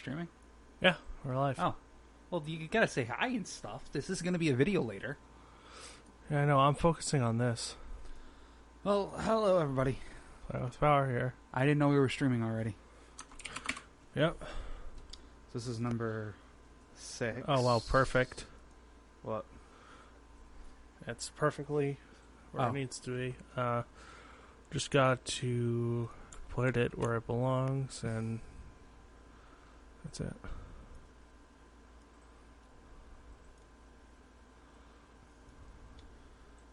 streaming? Yeah, we're live. Oh. Well, you gotta say hi and stuff. This is gonna be a video later. Yeah, I know. I'm focusing on this. Well, hello, everybody. With Power here. I didn't know we were streaming already. Yep. This is number 6. Oh, wow. Perfect. What? It's perfectly where it needs to be. Just got to put it where it belongs, and that's it.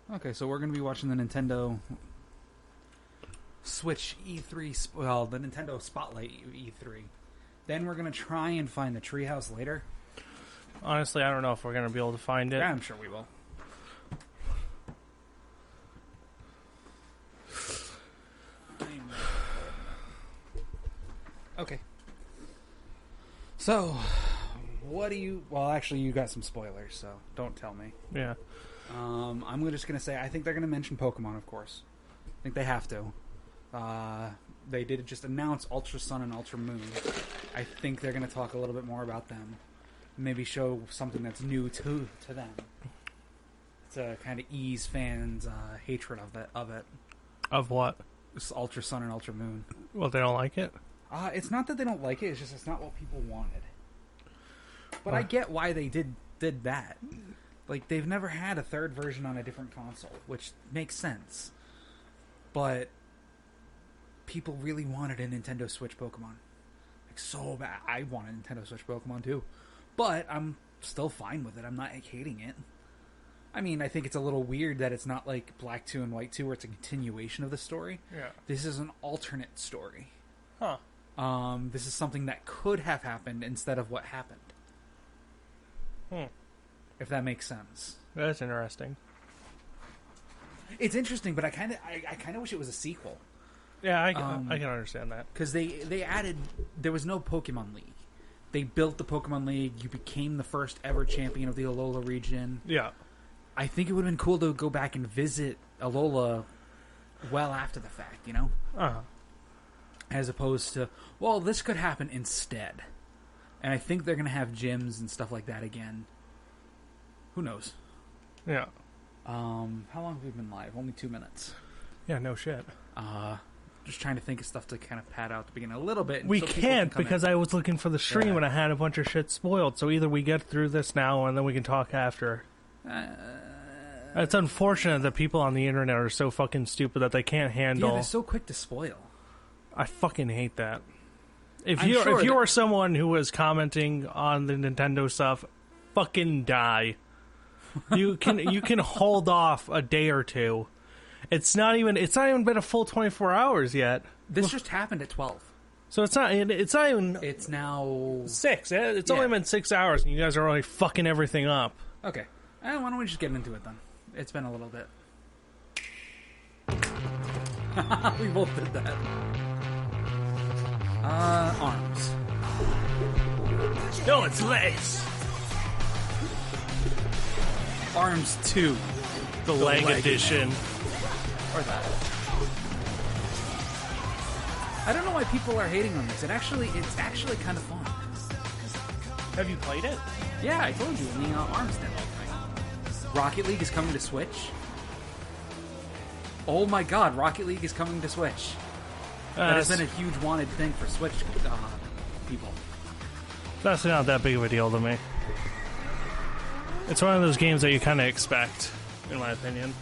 Okay, so we're going to be watching the Nintendo Switch E3, well, the Nintendo Spotlight E3. Then we're going to try and find the treehouse later. Honestly, I don't know if we're going to be able to find it. Yeah, I'm sure we will. Okay. So, what do you... Well, actually, you got some spoilers, so don't tell me. Yeah. I'm just going to say, I think they're going to mention Pokemon, of course. I think they have to. They did just announce Ultra Sun and Ultra Moon. I think they're going to talk a little bit more about them. Maybe show something that's new to them. To kind of ease fans' hatred of it. Of what? It's Ultra Sun and Ultra Moon. Well, they don't like it? It's not that they don't like it, it's just it's not what people wanted. But I get why they did that. Like, they've never had a third version on a different console, which makes sense. But people really wanted a Nintendo Switch Pokemon. Like, so bad. I want a Nintendo Switch Pokemon, too. But I'm still fine with it. I'm not hating it. I mean, I think it's a little weird that it's not like Black 2 and White 2, where it's a continuation of the story. Yeah. This is an alternate story. Huh. This is something that could have happened instead of what happened. If that makes sense. That's interesting. It's interesting, but I kind of wish it was a sequel. Yeah, I can understand that. Because they added... There was no Pokemon League. They built the Pokemon League. You became the first ever champion of the Alola region. Yeah. I think it would have been cool to go back and visit Alola well after the fact, you know? Uh-huh. As opposed to, well, this could happen instead. And I think they're going to have gyms and stuff like that again. Who knows? Yeah. How long have we been live? Only 2 minutes. Yeah, no shit. Just trying to think of stuff to kind of pad out the beginning a little bit. We can't because I was looking for the stream and I had a bunch of shit spoiled. So either we get through this now and then we can talk after. It's unfortunate that people on the internet are so fucking stupid that they can't handle... Yeah, they're so quick to spoil. I fucking hate that. If you are someone who is commenting on the Nintendo stuff, fucking die. You can hold off a day or two. It's not even been a full 24 hours yet. This just happened at 12. So it's not even... It's now... 6. It's only been 6 hours and you guys are already fucking everything up. Okay. Why don't we just get into it then? It's been a little bit. We both did that. Arms. No, it's legs. Arms 2. The leg edition. Or that. I don't know why people are hating on this. It's actually kind of fun. Have you played it? Yeah, I told you in the Arms demo. Rocket League is coming to Switch. Oh my god, Rocket League is coming to Switch. That has been a huge wanted thing for Switch people. That's not that big of a deal to me. It's one of those games that you kind of expect, in my opinion.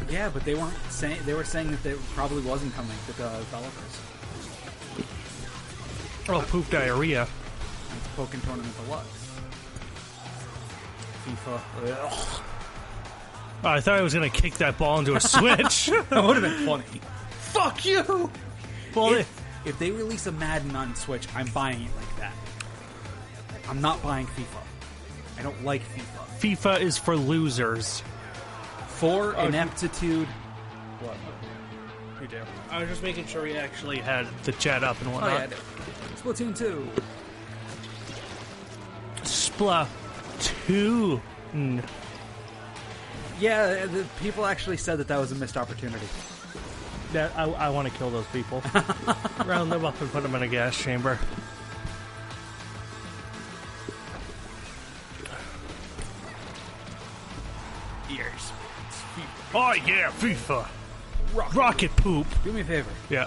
Yeah, but they were saying that it probably wasn't coming to the developers. Oh, poop diarrhea. It's Pokken Tournament Deluxe. FIFA. Ugh. Oh, I thought I was going to kick that ball into a Switch. That would have been funny. Fuck you! Well, if they release a Madden on Switch, I'm buying it like that. I'm not buying FIFA. I don't like FIFA. FIFA is for losers. For ineptitude. What? You do. I was just making sure we actually had the chat up and whatnot. Oh, yeah, Splatoon 2. Splatoon. Yeah, the people actually said that was a missed opportunity. That I want to kill those people. Round them up and put them in a gas chamber. Ears. Oh yeah, FIFA. Rocket poop. Do me a favor. Yeah.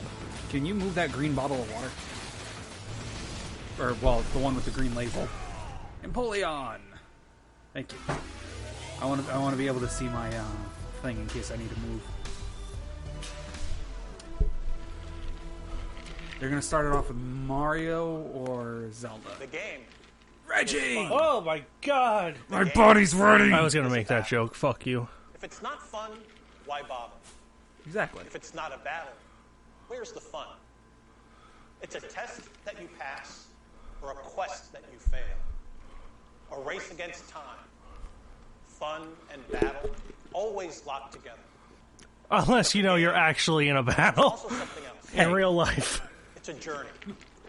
Can you move that green bottle of water? Or, well, the one with the green label. Empoleon! Thank you. I want to be able to see my thing in case I need to move. They're going to start it off with Mario or Zelda. The game. Reggie! Oh my god. My body's ready! I was going to make that joke. Fuck you. If it's not fun, why bother? Exactly. If it's not a battle, where's the fun? It's a test that you pass or a quest that you fail. A race against time. Fun and battle always locked together. Unless you know you're actually in a battle Also something else. in real life. It's a journey.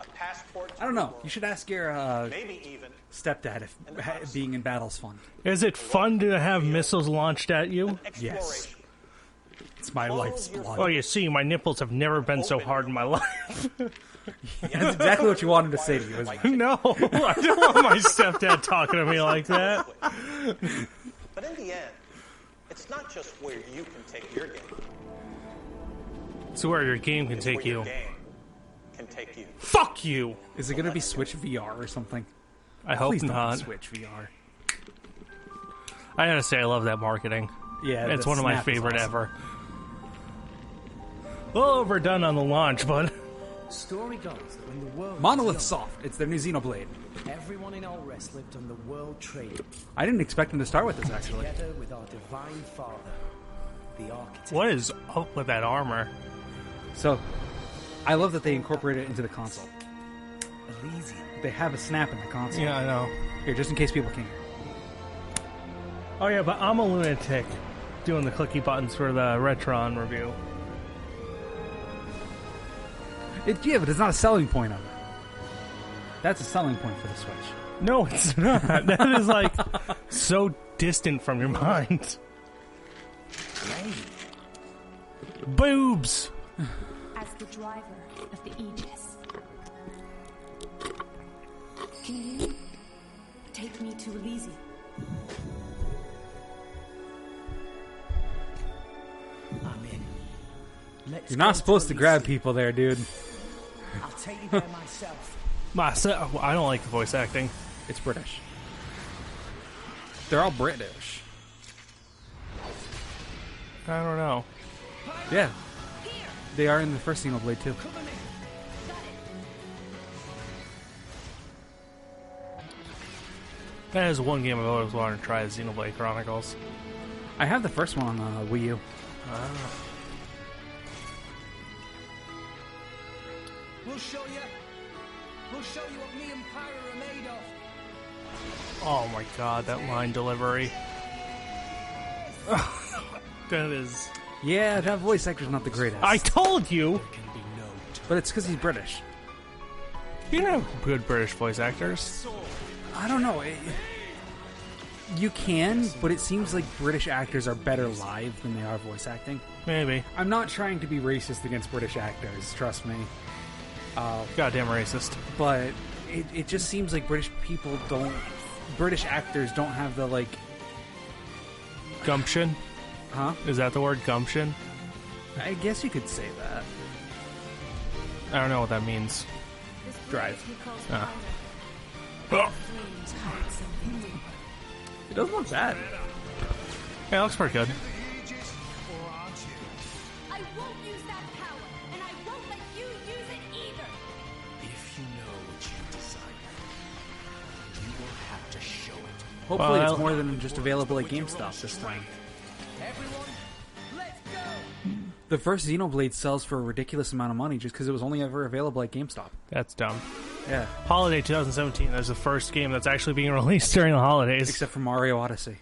A passport to I don't the know. world. You should ask your Maybe even stepdad if being in battle's fun. Is it fun to have missiles launched at you? exploration. It's my life's blood. Oh, you see, my nipples have never been so hard in my life. That's exactly what you wanted to say to you, isn't it? No, I don't want my stepdad talking to me like that. But in the end, it's not just where you can take your game. It's where your game can It's take where you. your game can take you. Fuck you! Is it going to be Switch VR or something? I hope Please don't not. be Switch VR. I gotta say, I love that marketing. Yeah, It's the one of my snap is favorite awesome. ever. A little overdone on the launch, but Story goes that when the world Monolith was young, Soft. It's their new Xenoblade. everyone in Allrest lived on the world trade I didn't expect them to start with this, actually. together with our divine father, the architect. what is up with that armor? So, I love that they incorporate it into the console. Elysium. They have a snap in the console. Yeah, I know. Here, just in case people can't hear. Oh yeah, but I'm a lunatic doing the clicky buttons for the Retron review. Yeah, but it's not a selling point of it. That's a selling point for the Switch. No, it's not. That is like so distant from your mind. Boobs. As the driver of the Aegis, can you take me to Elysium? I'm in. Let's You're not go supposed to grab people there, dude. I'll take you there myself. I don't like the voice acting. It's British. They're all British. I don't know. Yeah. They are in the first Xenoblade, too. That is one game I've always wanted to try, is Xenoblade Chronicles. I have the first one on Wii U. We'll show you. We'll show you what me and Pyro are made of. Oh my god, that line delivery. That is... Yeah, that voice actor's not the greatest. I told you! But it's because he's British. You don't have good British voice actors. I don't know. You can, but it seems like British actors are better live than they are voice acting. Maybe. I'm not trying to be racist against British actors, trust me. Goddamn racist. But it just seems like British actors don't have the, like... Gumption? Huh? Is that the word, gumption? I guess you could say that. I don't know what that means. Drive. Ah. It doesn't look bad. Yeah, it looks pretty good. I won't use that power, and I won't let you use it either. If you know what you desire, you will have to show it. Hopefully Well, it's more than just available at GameStop this time. Everyone, let's go! The first Xenoblade sells for a ridiculous amount of money just because it was only ever available at GameStop. That's dumb. Yeah. Holiday 2017 is the first game that's actually being released during the holidays. Except for Mario Odyssey.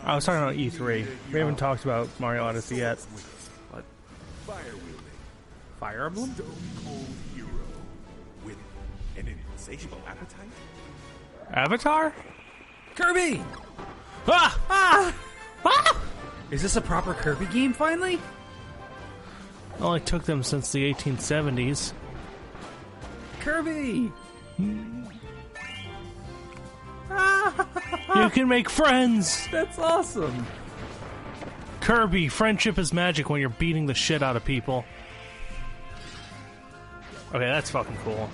I was talking about E3. We haven't talked about Mario Odyssey yet. What? Fire Emblem? Stone cold hero with an insatiable appetite. Avatar? Kirby! Ah! Is this a proper Kirby game finally? Only took them since the 1870s. Kirby! You can make friends! That's awesome! Kirby, friendship is magic when you're beating the shit out of people. Okay, that's fucking cool.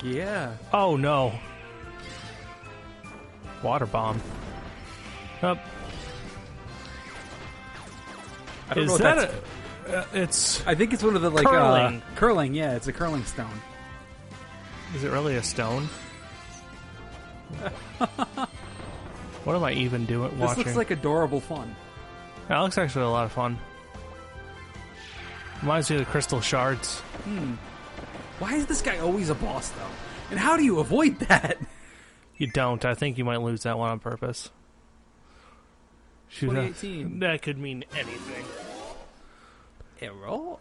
Yeah. Oh no. Water bomb. Up. I don't know Is what that that's... it's... I think it's one of the, like, curling. Curling, yeah, it's a curling stone. Is it really a stone? What am I even doing? This Watching? looks like adorable fun. That looks actually a lot of fun. Reminds me of the crystal shards. Why is this guy always a boss, though? And how do you avoid that? You don't. I think you might lose that one on purpose. Shoot, 2018. that could mean anything. Error?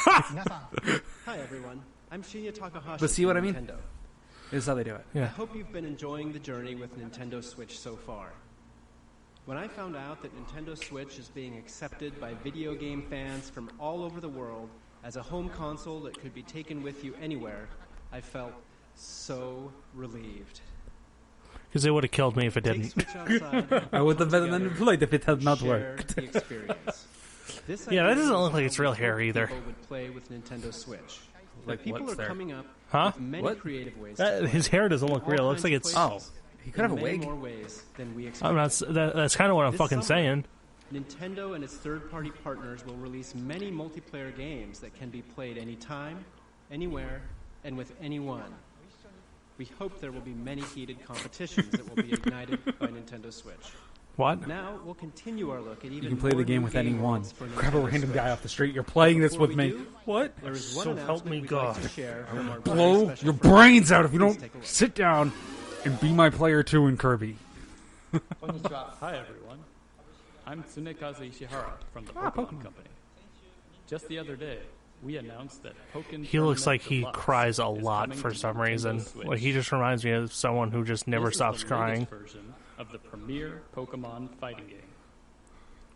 Hi everyone, I'm Shinya Takahashi. But see what I from mean? Nintendo. This is how they do it. I Yeah. hope you've been enjoying the journey with Nintendo Switch so far. When I found out that Nintendo Switch is being accepted by video game fans from all over the world as a home console that could be taken with you anywhere, I felt so relieved. Because they would have killed me if it Take didn't. Switch outside, I would have come been together, unemployed if it had not share worked. the experience. This Yeah, that idea doesn't is look like how it's real more hair either. people would play with Nintendo Switch. Like, But people what's are there? coming up Huh? with many What? creative ways That, to his play. hair doesn't look All real. It looks kinds like of it's... places, He could have a in many wig. more ways than we I'm not... That's kind of what I'm This fucking summer, saying. Nintendo and its third-party partners will release many multiplayer games that can be played anytime, anywhere, and with anyone. We hope there will be many heated competitions that will be ignited by Nintendo Switch. What? Now we'll continue our look at even You can play more the game new with anyone. worlds for Grab a Nintendo random Switch. guy off the street. You're playing this Before with we me. do, What? There is one So help announcement me we'd like God. to share from our very Blow special your friend. brains out if you Please don't take a look. sit down and be my player too in Kirby. Hi everyone, I'm Tsunekazu Ishihara from the Pokemon Company. Just the other day, we announced that Pokken He looks like he Deluxe cries a is lot coming for to some Nintendo reason. Switch. Like, he just reminds me of someone who just never This stops is the crying. latest version of the premier Pokemon fighting game.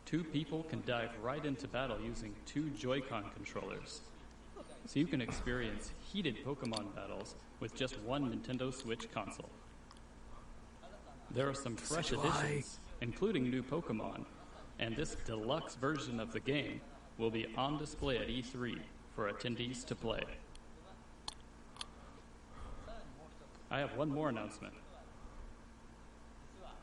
Two people can dive right into battle using two Joy-Con controllers. So you can experience heated Pokemon battles with just one Nintendo Switch console. There are some fresh additions, including new Pokemon, and this deluxe version of the game will be on display at E3 for attendees to play. I have one more announcement.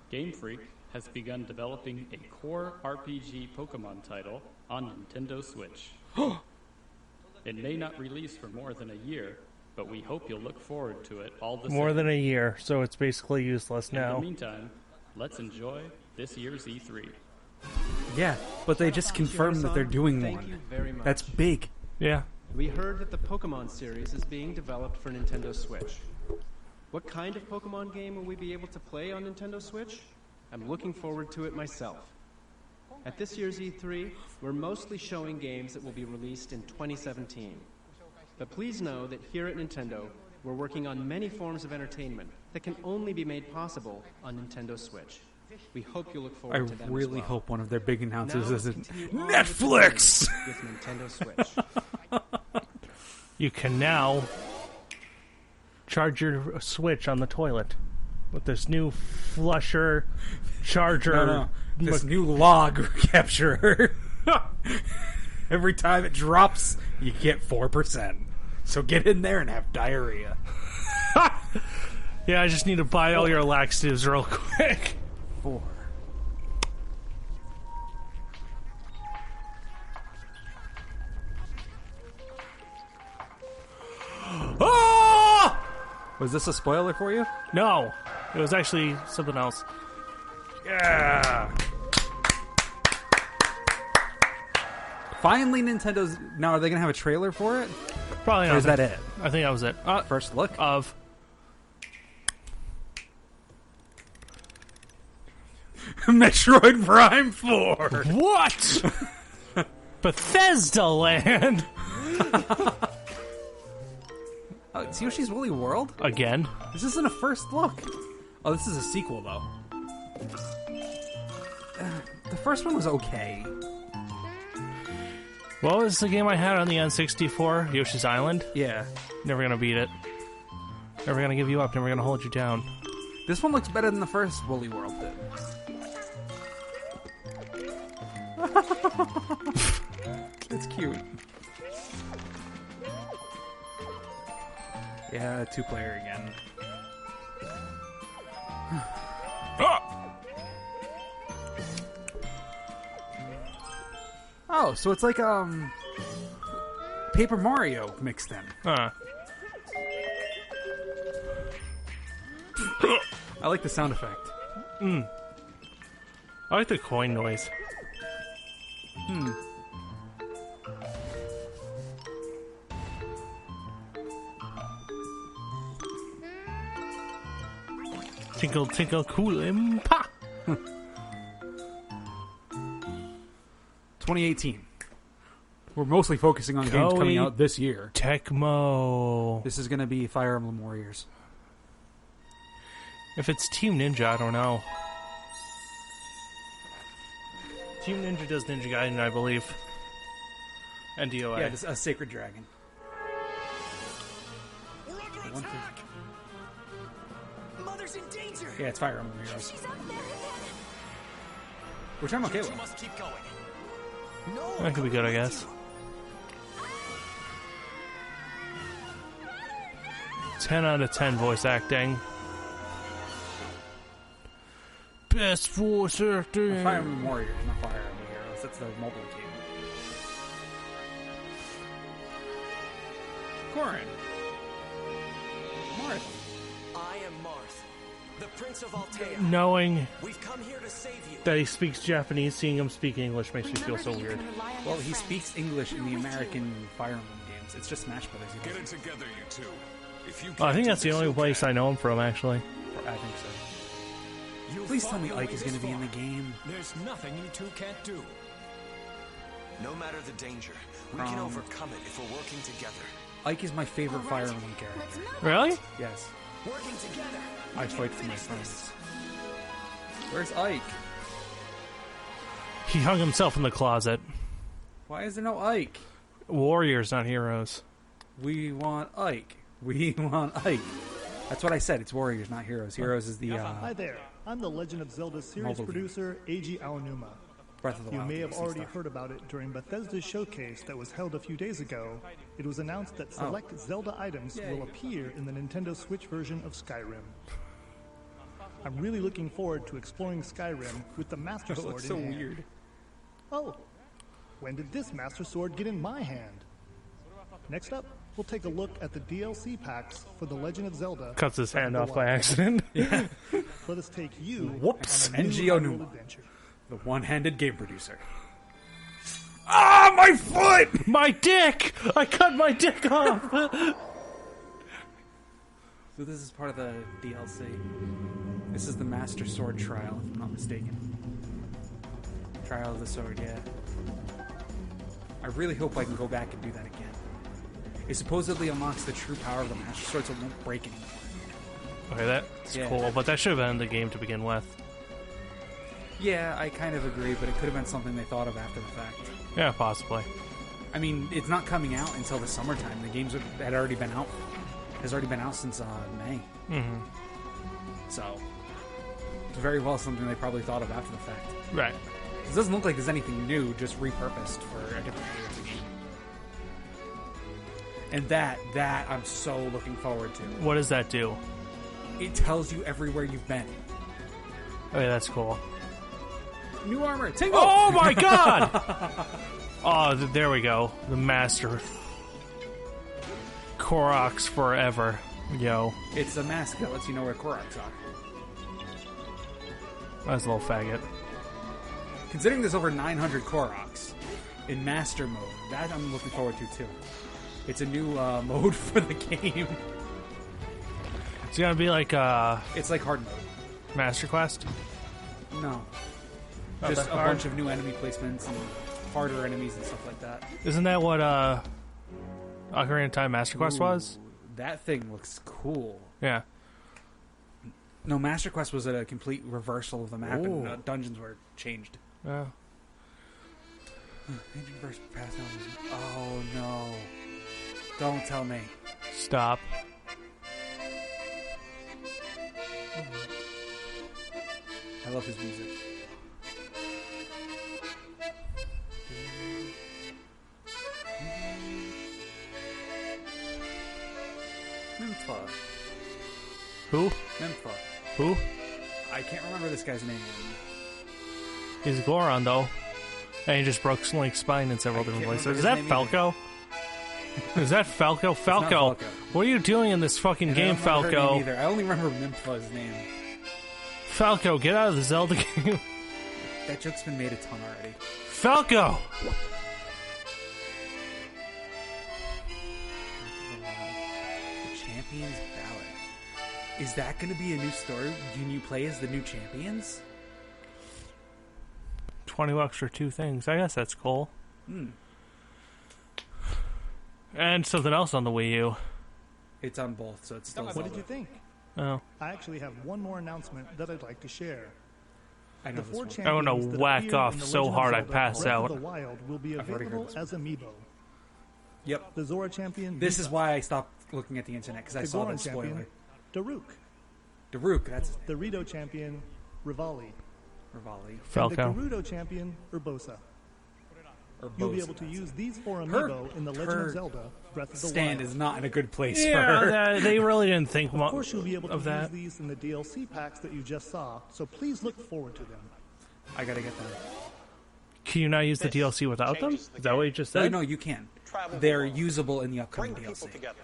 Game Freak has begun developing a core RPG Pokemon title on Nintendo Switch. It may not release for more than a year, but we hope you'll look forward to it all the More same. than a year, so it's basically useless In now. the meantime, let's enjoy this year's E3. Yeah, but they just confirmed that they're doing Thank one. you very much. That's big. Yeah. We heard that the Pokemon series is being developed for Nintendo Switch. What kind of Pokemon game will we be able to play on Nintendo Switch? I'm looking forward to it myself. At this year's E3, we're mostly showing games that will be released in 2017. But please know that here at Nintendo, we're working on many forms of entertainment that can only be made possible on Nintendo Switch. We hope you look I forward to them really as well. hope one of their big announcers Now, isn't continue on with the Netflix! journey with Nintendo Switch. You can now charge your Switch on the toilet with this new flusher charger. No. This new log capturer. Every time it drops, you get 4%. So get in there and have diarrhea. Yeah, I just need to buy all your laxatives real quick. 4. Ah! Was this a spoiler for you? No, it was actually something else. Yeah. Finally, Nintendo's. Now, are they going to have a trailer for it? Probably not. Or is that it? I think that was it. First look? Of Metroid Prime 4. what? Bethesda Land Oh, it's Yoshi's Woolly World? again. This isn't a first look. Oh, this is a sequel, though. The first one was okay. What was the game I had on the N64? Yoshi's Island? Yeah. Never gonna beat it. Never gonna give you up. Never gonna hold you down. This one looks better than the first Woolly World did. It's cute. Yeah, 2-player again. Oh, so it's like Paper Mario mixed in. Huh. I like the sound effect. I like the coin noise. Tinkle, tinkle, cool, impa! 2018. We're mostly focusing on games coming out this year. Tecmo. This is going to be Fire Emblem Warriors. If it's Team Ninja, I don't know. Team Ninja does Ninja Gaiden, I believe. And DOA. Yeah, this a Sacred Dragon. Mother's in danger. Yeah, it's Fire Emblem Heroes. She's up there again. Which I'm okay You with. must keep going. No, That could be good, I guess. 10 out of 10 voice acting. Best voice acting. Fire Emblem Warriors, not Fire Emblem Heroes. That's the mobile game. Corin. Marth. I am Marth, the Prince of Altea. Knowing We've come here to save you. that he speaks Japanese, seeing him speak English makes me feel so weird. Well, he speaks English in the American Fire Emblem games. It's just Smash Brothers. He Get it doesn't. together, you two. If you I can't think do that's the this, only who place can? I know him from, actually. I think so. You Please fought tell me your Ike way is this going to be in the far. game. There's nothing you two can't do. No matter the danger, we can overcome it if we're working together. Ike is my favorite Fire Emblem character. Really? Yes. Working together. I fight for my friends. Where's Ike? He hung himself in the closet. Why is there no Ike? Warriors, not heroes. We want Ike. We want Ike. That's what I said. It's Warriors, not Heroes. Heroes is the Hi there. I'm the Legend of Zelda series Mobile producer, Eiji Aonuma. Breath of the You Wild. may have games and already stuff. heard about it during Bethesda's showcase that was held a few days ago. It was announced that select Zelda items will appear in the Nintendo Switch version of Skyrim. I'm really looking forward to exploring Skyrim with the Master It Sword looks in so hand. weird. Oh, when did this Master Sword get in my hand? Next up, we'll take a look at the DLC packs for The Legend of Zelda. Cuts his Breath hand of off the by Wild. accident. Let us take you Whoops. on a new NG Hyrule Onuma. adventure. The one-handed game producer. Ah, my foot! My dick! I cut my dick off! So this is part of the DLC. This is the Master Sword Trial, if I'm not mistaken. Trial of the Sword, yeah. I really hope I can go back and do that again. It supposedly unlocks the true power of the Master Sword so it won't break anymore. Okay, that's Yeah. cool, but that should have been in the game to begin with. Yeah, I kind of agree, but it could have been something they thought of after the fact. Yeah, possibly. I mean, it's not coming out until the summertime. The games had already been out. Has already been out since May. Mm-hmm. So, it's very well something they probably thought of after the fact. Right. It doesn't look like there's anything new, just repurposed for a different day of the game. And that I'm so looking forward to. What does that do? It tells you everywhere you've been. Okay, that's cool. New armor, tingle! Oh my god! Oh, there we go. The master. Koroks forever. Yo. It's a mask that lets you know where Koroks are. That's a little faggot. Considering there's over 900 Koroks in Master Mode, that I'm looking forward to too. It's a new mode for the game. It's gonna be like It's like hard mode. Master Quest? No. Not Just that a hard? bunch of new enemy placements and harder enemies and stuff like that. Isn't that what Ocarina of Time Master Quest was? That thing looks cool. Yeah. No, Master Quest was a complete reversal of the map, and Ooh. dungeons were changed. Yeah. Agent versus past albums. Oh no! Don't tell me. Stop. I love his music. Nympha. Who? Nympha. Who? I can't remember this guy's name. He's Goron, though. And he just broke Link's spine in several different places. Is that Falco? Is that Falco? Falco, what are you doing in this fucking game, Falco? I only remember Nympha's name. Falco, get out of the Zelda game. That joke's been made a ton already. Falco! The Champions Ballad. Is that going to be a new story? Can you play as the new champions? $20 for 2 things. I guess that's cool. And something else on the Wii U. It's on both, so it's still What did you think? Oh. I actually have one more announcement that I'd like to share. I know The 4 I want to champions that whack appear off in The so Legend of hard I Zelda pass Breath out. of the Wild will be I've already heard available this as amiibo. Yep. The Zora champion. This Viva. is why I stopped looking at the internet, because I The saw Goron the spoiler. champion, Daruk. Daruk, that's The Rito champion, Rivali. Rivali. And the Falco. Gerudo champion, Urbosa. Or You'll be Bosa, able to that's use it. these 4 Her- amiibo in The Legend her of Zelda Breath of the Stand Wild. is not in a good place for her. Yeah, they really didn't think Of course, you'll be able to of use that. these in the DLC packs that you just saw, so please look forward to them. I gotta get them. Can you not use the DLC without them? Is that what you just No, said? no, you can. Travel They're the world. usable in the upcoming Bring people DLC. together.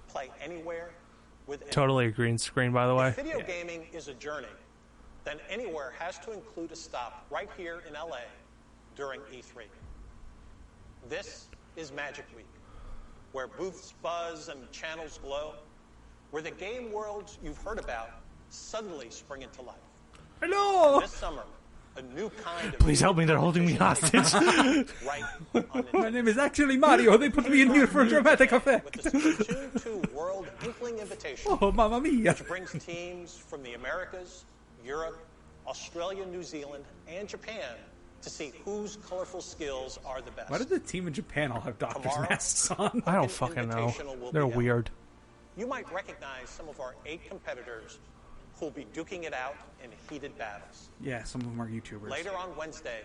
Play anywhere with anyone. Totally a green screen, by the way. If video gaming is a journey, then anywhere has to include a stop right here in LA during E3. This is Magic Week, where booths buzz and channels glow, where the game worlds you've heard about suddenly spring into life. Hello! This summer, a new kind of Please help me, they're holding me hostage. right on My name is actually Mario. They put me in here for dramatic with effect. the Splatoon 2 World Inkling Invitational, Oh, mamma mia. which brings teams from the Americas, Europe, Australia, New Zealand, and Japan to see whose colorful skills are the best. Why did the team in Japan all have doctor's Tomorrow? masks on? I don't fucking know. Invitational will They're be held. weird. You might recognize some of our 8 competitors who'll be duking it out in heated battles. Yeah, some of them are YouTubers. Later on Wednesday,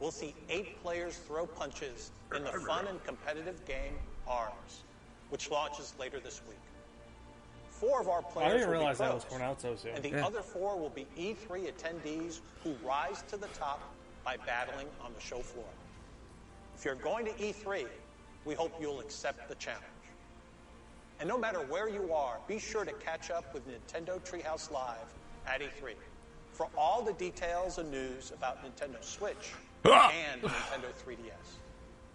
we'll see 8 players throw punches in the fun and competitive game ARMS, which launches later this week. 4 of our players didn't will be realize that pros, was coming out so soon. and the Yeah. other 4 will be E3 attendees who rise to the top by battling on the show floor. If you're going to E3, we hope you'll accept the challenge. And no matter where you are, be sure to catch up with Nintendo Treehouse Live at E3 for all the details and news about Nintendo Switch and Nintendo 3DS.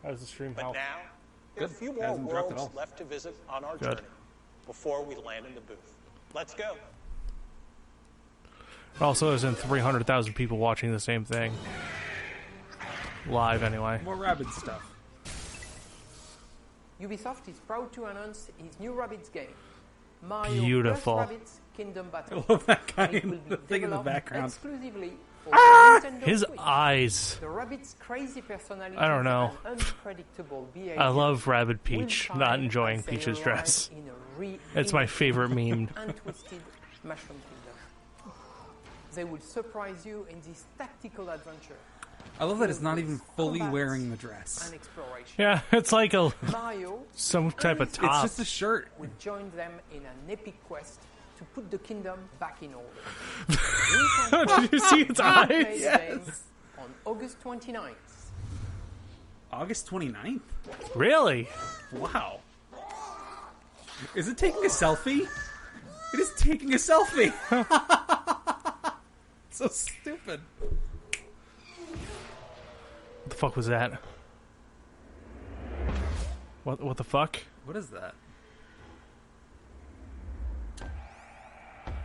How does the stream But help? now, there are a Good. few more Hasn't dropped at worlds all. left to visit on our Good. journey before we land in the booth. Let's go. Also, there's 300,000 people watching the same thing. Live, anyway. More Rabbids stuff. Ubisoft is proud to announce its new Rabbids game, Mario Beautiful. plus Rabbids Kingdom Battle. I love that guy It will in be the thing in the developed background. exclusively for the Nintendo His Switch. eyes. The Rabbids' crazy personality I don't know. and unpredictable behavior I love Rabid will Peach shine not enjoying as they Peach's arrive dress. in a It's my favorite meme. and twisted Mushroom Kingdom. They will surprise you in this tactical adventure I love that it's not even fully Combat wearing the dress. and exploration. Yeah, it's like a Mario some type of It's top. just a shirt. will join them in an epic quest to put the kingdom back in order. Did you see its Play the eyes? game on August 29th. August 29th? Really? Wow. Is it taking a selfie? It is taking a selfie. So stupid. What the fuck was that? What the fuck? What is that?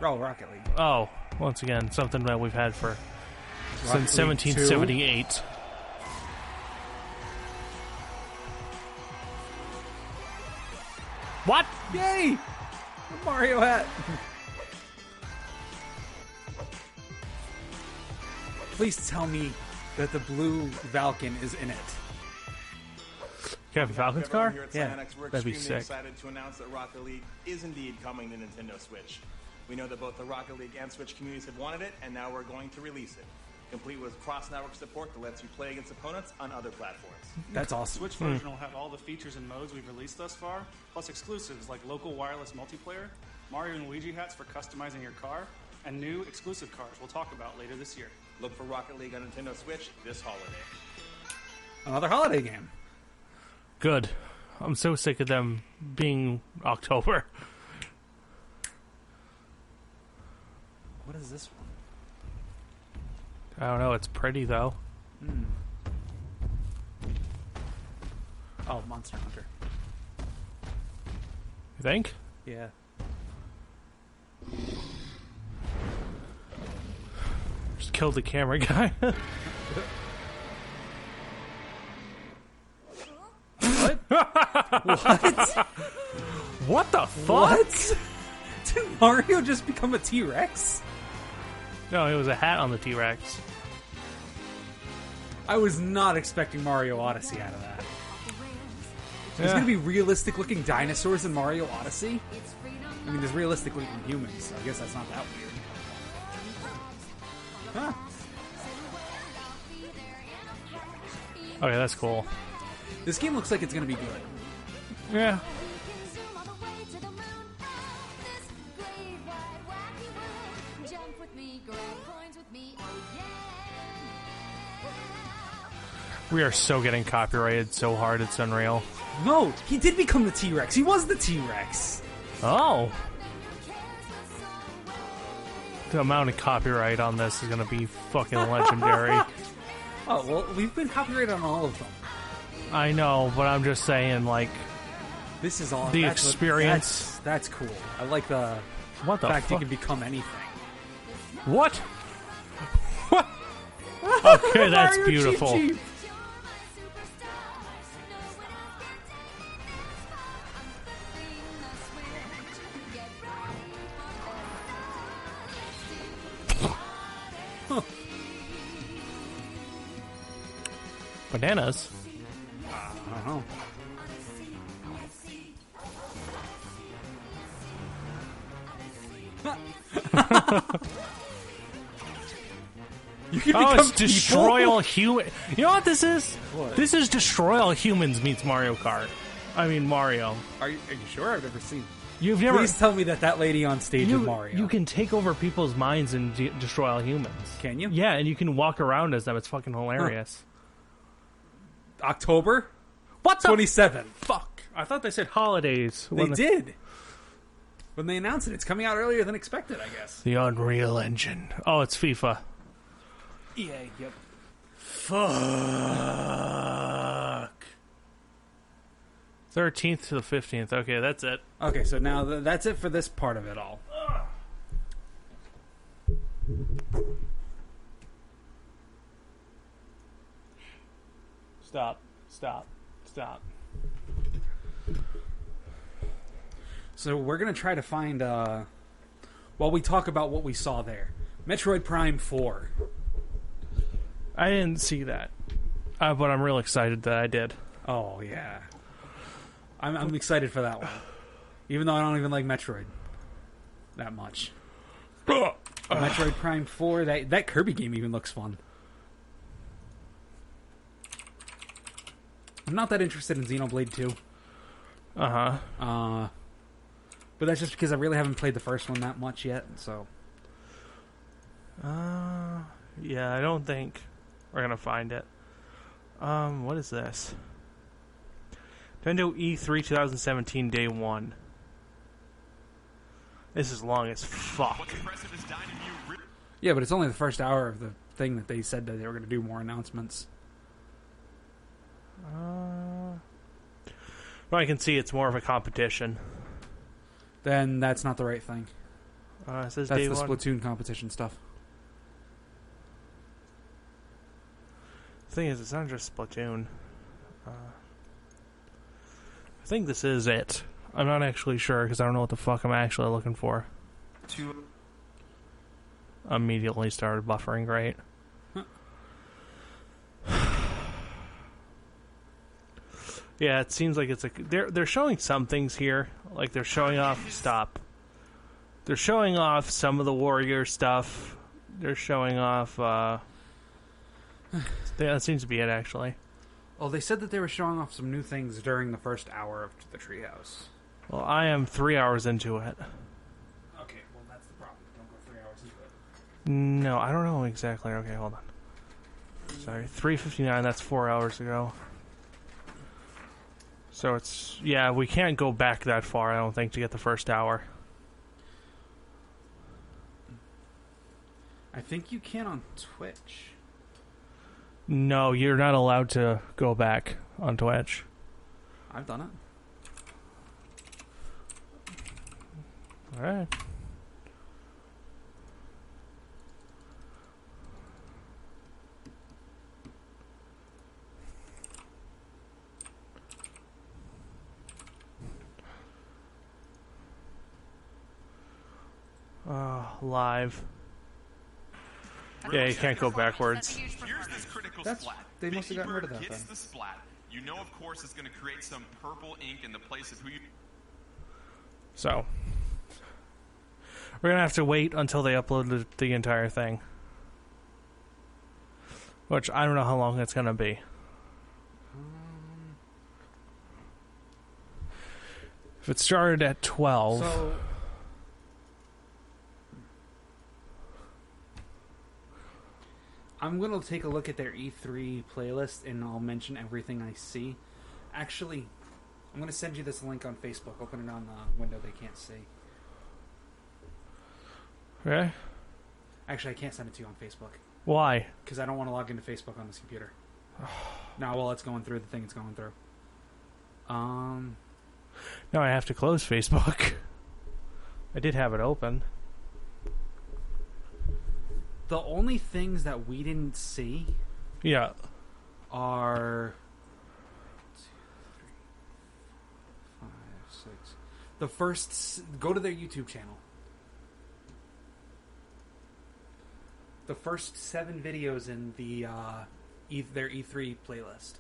Oh, Rocket League. Oh, once again, something that we've had for Rocket since League 2? 1778. What? Yay! A Mario hat. Please tell me that the blue Falcon is in it. You have a Falcon's car? Here at Yeah, Psyonix, we're that'd be extremely sick. excited to announce that Rocket League is indeed coming to Nintendo Switch. We know that both the Rocket League and Switch communities have wanted it, and now we're going to release it. Complete with cross-network support that lets you play against opponents on other platforms. That's awesome. Switch version will have all the features and modes we've released thus far, plus exclusives like local wireless multiplayer, Mario and Luigi hats for customizing your car, and new exclusive cars we'll talk about later this year. Look for Rocket League on Nintendo Switch this holiday. Another holiday game. Good. I'm so sick of them being October. What is this one? I don't know. It's pretty, though. Oh, Monster Hunter. You think? Yeah. Just killed the camera guy. What? What? What the fuck? What? Did Mario just become a T-Rex? No, it was a hat on the T-Rex. I was not expecting Mario Odyssey out of that. There's Yeah. going to be realistic-looking dinosaurs in Mario Odyssey? I mean, there's realistic-looking humans, so I guess that's not that weird. Huh. Okay, that's cool. This game looks like it's going to be good. Yeah. We are so getting copyrighted so hard, it's unreal. No, he did become the T-Rex. He was the T-Rex. Oh. The amount of copyright on this is going to be fucking legendary. Oh, well, we've been copyrighted on all of them. I know, but I'm just saying, like, This is all the that's what- experience. that's cool. I like the What the fact fuck? he can become anything. What? What? Okay, that's Mario beautiful. Cheep Cheep. Bananas? I don't know. You can Oh, become it's destroy people? all human. You know what this is? What? This is destroy all humans meets Mario Kart. I mean Mario. Are you sure? I've never seen. You've never. Please tell me that lady on stage is Mario. You can take over people's minds and destroy all humans. Can you? Yeah, and you can walk around as them. It's fucking hilarious. October What the 27th. fuck? I thought they said holidays. They did. When they announced it, it's coming out earlier than expected, I guess. The Unreal Engine. Oh, it's FIFA. EA, yep. Fuck. 13th to the 15th. Okay, that's it. Okay, so now that's it for this part of it all. Stop. Stop. Stop. So we're going to try to find, while we talk about what we saw there, Metroid Prime 4. I didn't see that. But I'm real excited that I did. Oh, yeah. I'm excited for that one. Even though I don't even like Metroid that much. Metroid Prime 4, that Kirby game even looks fun. I'm not that interested in Xenoblade 2. Uh-huh. But that's just because I really haven't played the first one that much yet, so... Yeah, I don't think we're gonna find it. What is this? Nintendo E3 2017 Day 1. This is long as fuck. Yeah, but it's only the first hour of the thing that they said that they were going to do more announcements. Well, I can see it's more of a competition. Then that's not the right thing. It says That's Day the 1. Splatoon competition stuff. The thing is, it's not just Splatoon. I think this is it. I'm not actually sure because I don't know what the fuck I'm actually looking for. Immediately started buffering, great. Yeah, it seems like it's they're showing some things here. Like they're showing off. Stop. They're showing off some of the warrior stuff. They're showing off. That seems to be it, actually. Well, they said that they were showing off some new things during the first hour of the treehouse. Well, I am 3 hours into it. Okay, well that's the problem. Don't go 3 hours into it. No, I don't know exactly. Okay, hold on. Sorry, 3:59. That's 4 hours ago. So it's we can't go back that far. I don't think to get the first hour. I think you can on Twitch. No, you're not allowed to go back on Twitch. I've done it. All right. Live. Yeah, you can't go backwards. Here's this critical splat. They must have gotten rid of that hits then. the splat. You know, of course, it's going to create some purple ink in the place of who you... So, we're going to have to wait until they upload the entire thing. Which, I don't know how long it's going to be. If it started at 12... So... I'm going to take a look at their E3 playlist, and I'll mention everything I see. Actually, I'm going to send you this link on Facebook. Open it on the window they can't see. Okay. Actually, I can't send it to you on Facebook. Why? Because I don't want to log into Facebook on this computer. Now, while it's going through the thing it's going through. Now I have to close Facebook. I did have it open. The only things that we didn't see are 2, 3, 4, 5, 6. The first, go to their YouTube channel. The first 7 videos in the their E3 playlist.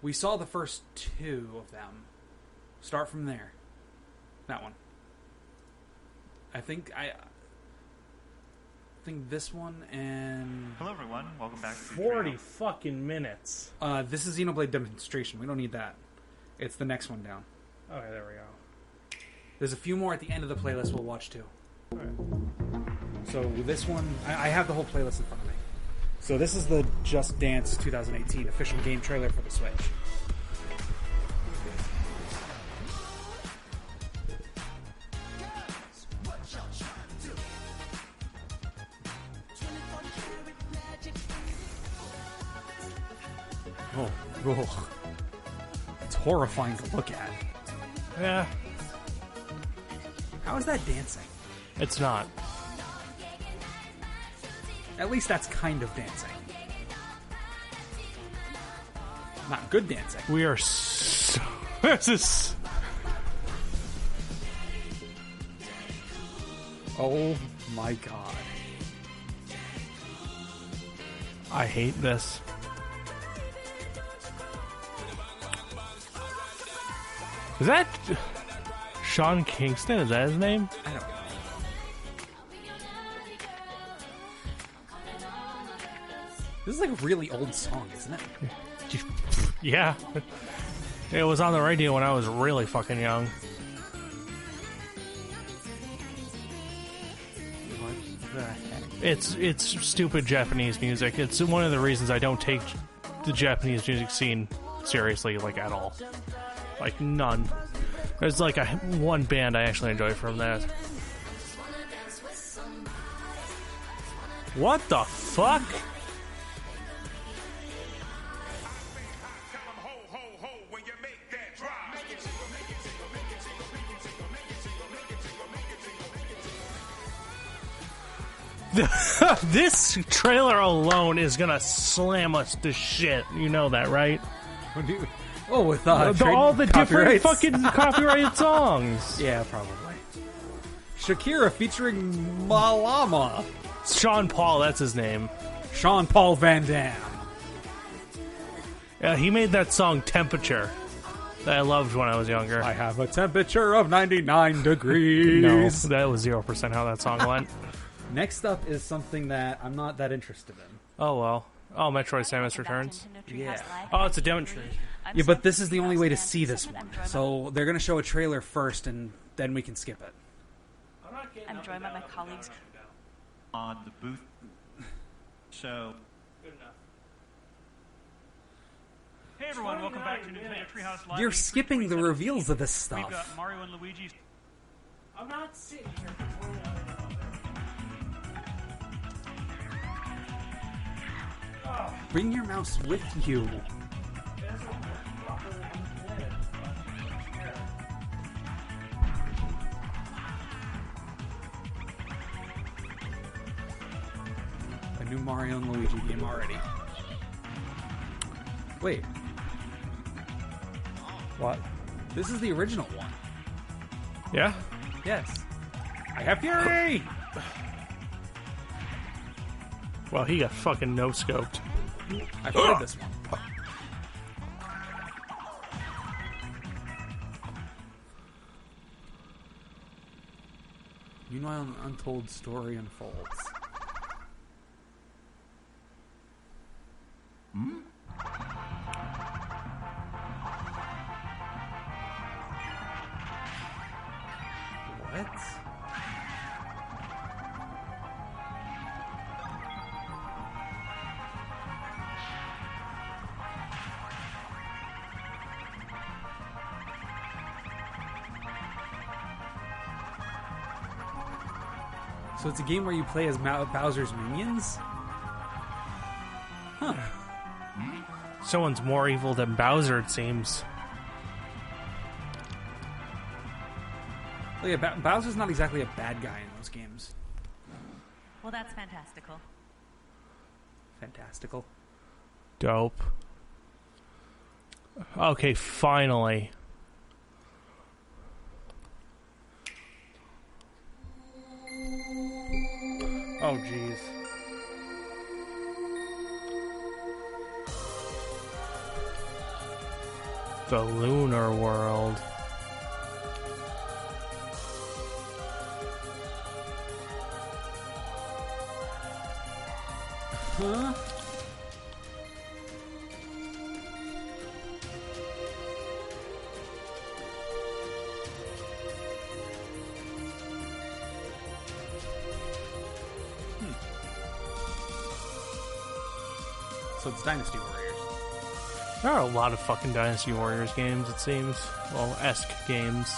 We saw the first 2 of them. Start from there. That one. I think this one and... Hello everyone, welcome back to 40 fucking minutes. This is Xenoblade Demonstration. We don't need that. It's the next one down. Okay, there we go. There's a few more at the end of the playlist we'll watch too. Alright. So this one, I have the whole playlist in front of me. So this is the Just Dance 2018 official game trailer for the Switch. Oh, it's horrifying to look at. Yeah. How is that dancing? It's not. At least that's kind of dancing. Not good dancing. We are so... This is... Oh my god. I hate this. Is that Sean Kingston? Is that his name? I don't know. This is like a really old song, isn't it? Yeah. It was on the radio when I was really fucking young. What the heck? It's stupid Japanese music. It's one of the reasons I don't take the Japanese music scene seriously, like, at all. Like, none. There's like one band I actually enjoy from that. What the fuck? This trailer alone is gonna slam us to shit. You know that, right? Oh, with all the different fucking copyrighted songs. Yeah, probably. Shakira featuring Malama. Sean Paul, that's his name. Sean Paul Van Damme. Yeah, he made that song Temperature. that I loved when I was younger. I have a temperature of 99 degrees. No, that was 0% how that song went. Next up is something that I'm not that interested in. Oh, well. Oh, Metroid Samus Returns? Yeah. Oh, it's a demonstration. Yeah, but this is the only way to see this one. So they're going to show a trailer first, and then we can skip it. I'm joined by my colleagues. On the booth show. Good enough. Hey everyone, welcome back to Nintendo Treehouse Live. You're skipping the reveals of this stuff. We've got Mario and Luigi. I'm not sitting here for Bring your mouse with you. A new Mario and Luigi game already. Wait. What? This is the original one. Yeah? Yes. I have Fury! Well, he got fucking no-scoped. I played this one. Meanwhile, an untold story unfolds. Hmm? What? So it's a game where you play as Bowser's minions? Huh. Someone's more evil than Bowser, it seems. Look at Bowser's not exactly a bad guy in those games. Well, that's fantastical. Fantastical. Dope. Okay, finally. Oh, jeez. The Lunar World. Huh? So it's Dynasty Warriors. There are a lot of fucking Dynasty Warriors games, it seems. Well, esque games.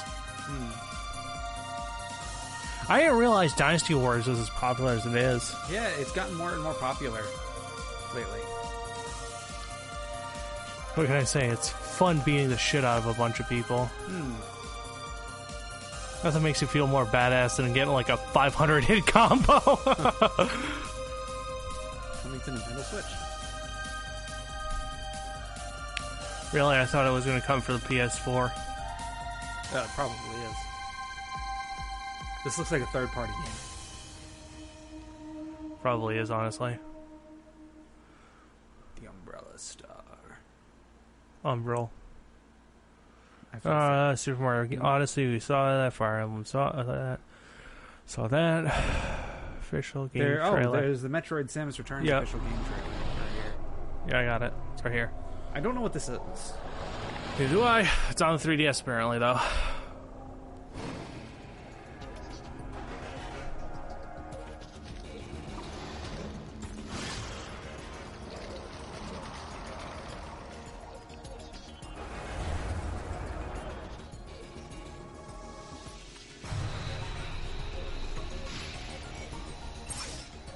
I didn't realize Dynasty Warriors was as popular as it is. Yeah, it's gotten more and more popular lately. What can I say? It's fun beating the shit out of a bunch of people. Nothing makes you feel more badass than getting like a 500 hit combo. Coming to Nintendo Switch. Really? I thought it was going to come for the PS4. It probably is. This looks like a third-party game. Probably is, honestly. The Umbrella Star. Umbrella. Super Mario Odyssey, we saw that. Fire Emblem, saw that. Official game trailer. Oh, there's the Metroid Samus Returns official game trailer right here. Yeah, I got it. It's right here. I don't know what this is. Neither do I. It's on the 3DS apparently, though.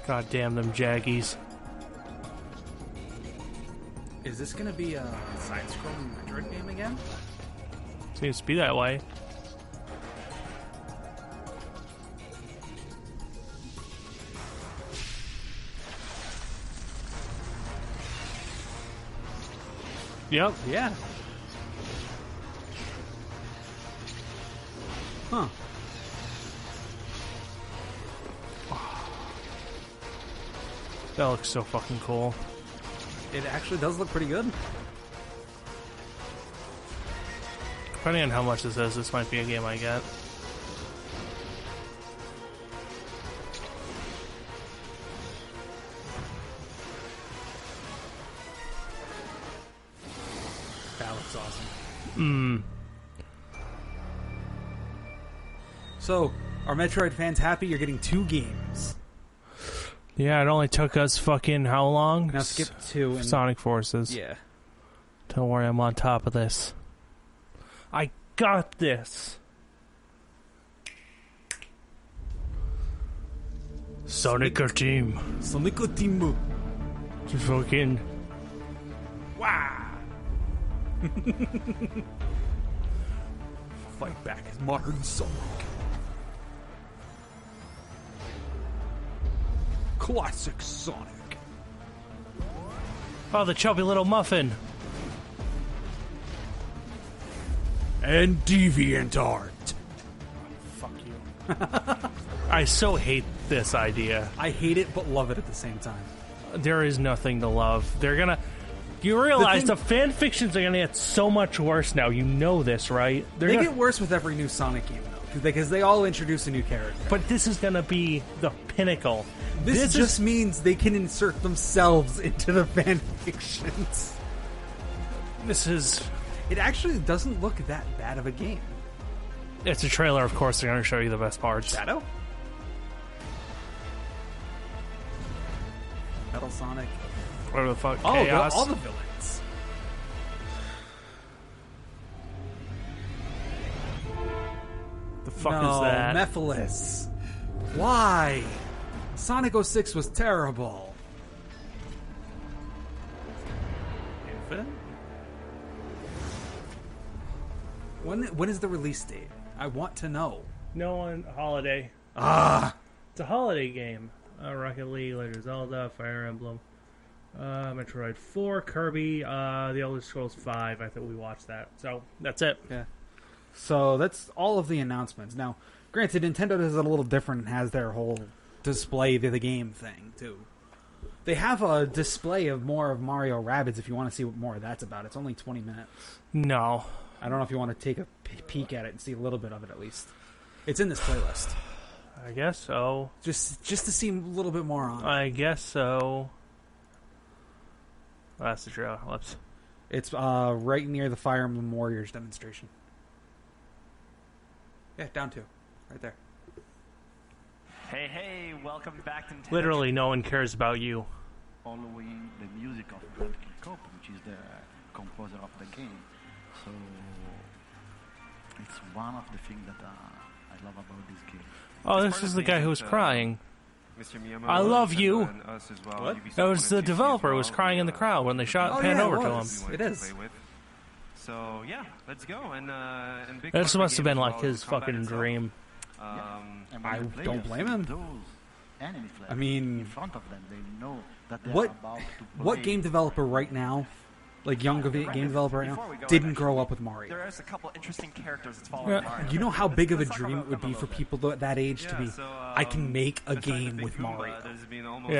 God damn them Jaggies. Is this going to be a side-scrolling Metroid game again? Seems to be that way. Yep. Yeah. Huh. That looks so fucking cool. It actually does look pretty good. Depending on how much this is, this might be a game I get. That looks awesome. So, are Metroid fans happy? You're getting 2 games. Yeah, it only took us fucking how long? Now skip 2 and Sonic Forces. Yeah. Don't worry, I'm on top of this. I got this. Sonic Team. Sonic Team. Just fucking. Wow. Fight back as modern Sonic. Classic Sonic. Oh, the chubby little muffin. And deviant art. Fuck you. I so hate this idea. I hate it, but love it at the same time. There is nothing to love. They're gonna... You realize the fan fictions are gonna get so much worse now. You know this, right? They get worse with every new Sonic game, though, because they all introduce a new character. But this is gonna be the pinnacle. This just means they can insert themselves into the fan fictions. This is... It actually doesn't look that bad of a game. It's a trailer, of course. They're going to show you the best parts. Shadow? Metal Sonic. Whatever the fuck. Oh, Chaos. all the villains. The fuck is that? Mephiles. Why? Sonic 06 was terrible. Infinite? When is the release date? I want to know. No one holiday. Ah! It's a holiday game. Rocket League, Legend of Zelda, Fire Emblem, Metroid 4, Kirby, The Elder Scrolls 5. I think we watched that. So, that's it. Yeah. So, that's all of the announcements. Now, granted, Nintendo does it a little different and has their whole display of the game thing, too. They have a display of more of Mario Rabbids if you want to see what more of that's about. It's only 20 minutes. No. I don't know if you want to take a peek at it and see a little bit of it at least. It's in this playlist. I guess so. Just to see a little bit more on it. I guess so. That's the trailer. Let's. It's right near the Fire Emblem Warriors demonstration. Yeah, down 2. Right there. Hey, welcome back to Nintendo. Literally, no one cares about you. Following the music of Bradley Cooper, which is the composer of the game. So it's one of the things that I love about this game. Oh, this is the guy who was crying. I love you. What? That was the developer who was crying in the crowd when they panned over to him. It is. So yeah, let's go. And big This must have been like his fucking dream. I don't blame him. I mean, in front of them, they know that they're what about to play. what game developer right now, like young game developer right now, didn't grow up with Mario? There is a couple interesting characters that's following Mario. You know how big of a dream it would be for people that age to be, I can make a game with Mario. There's been almost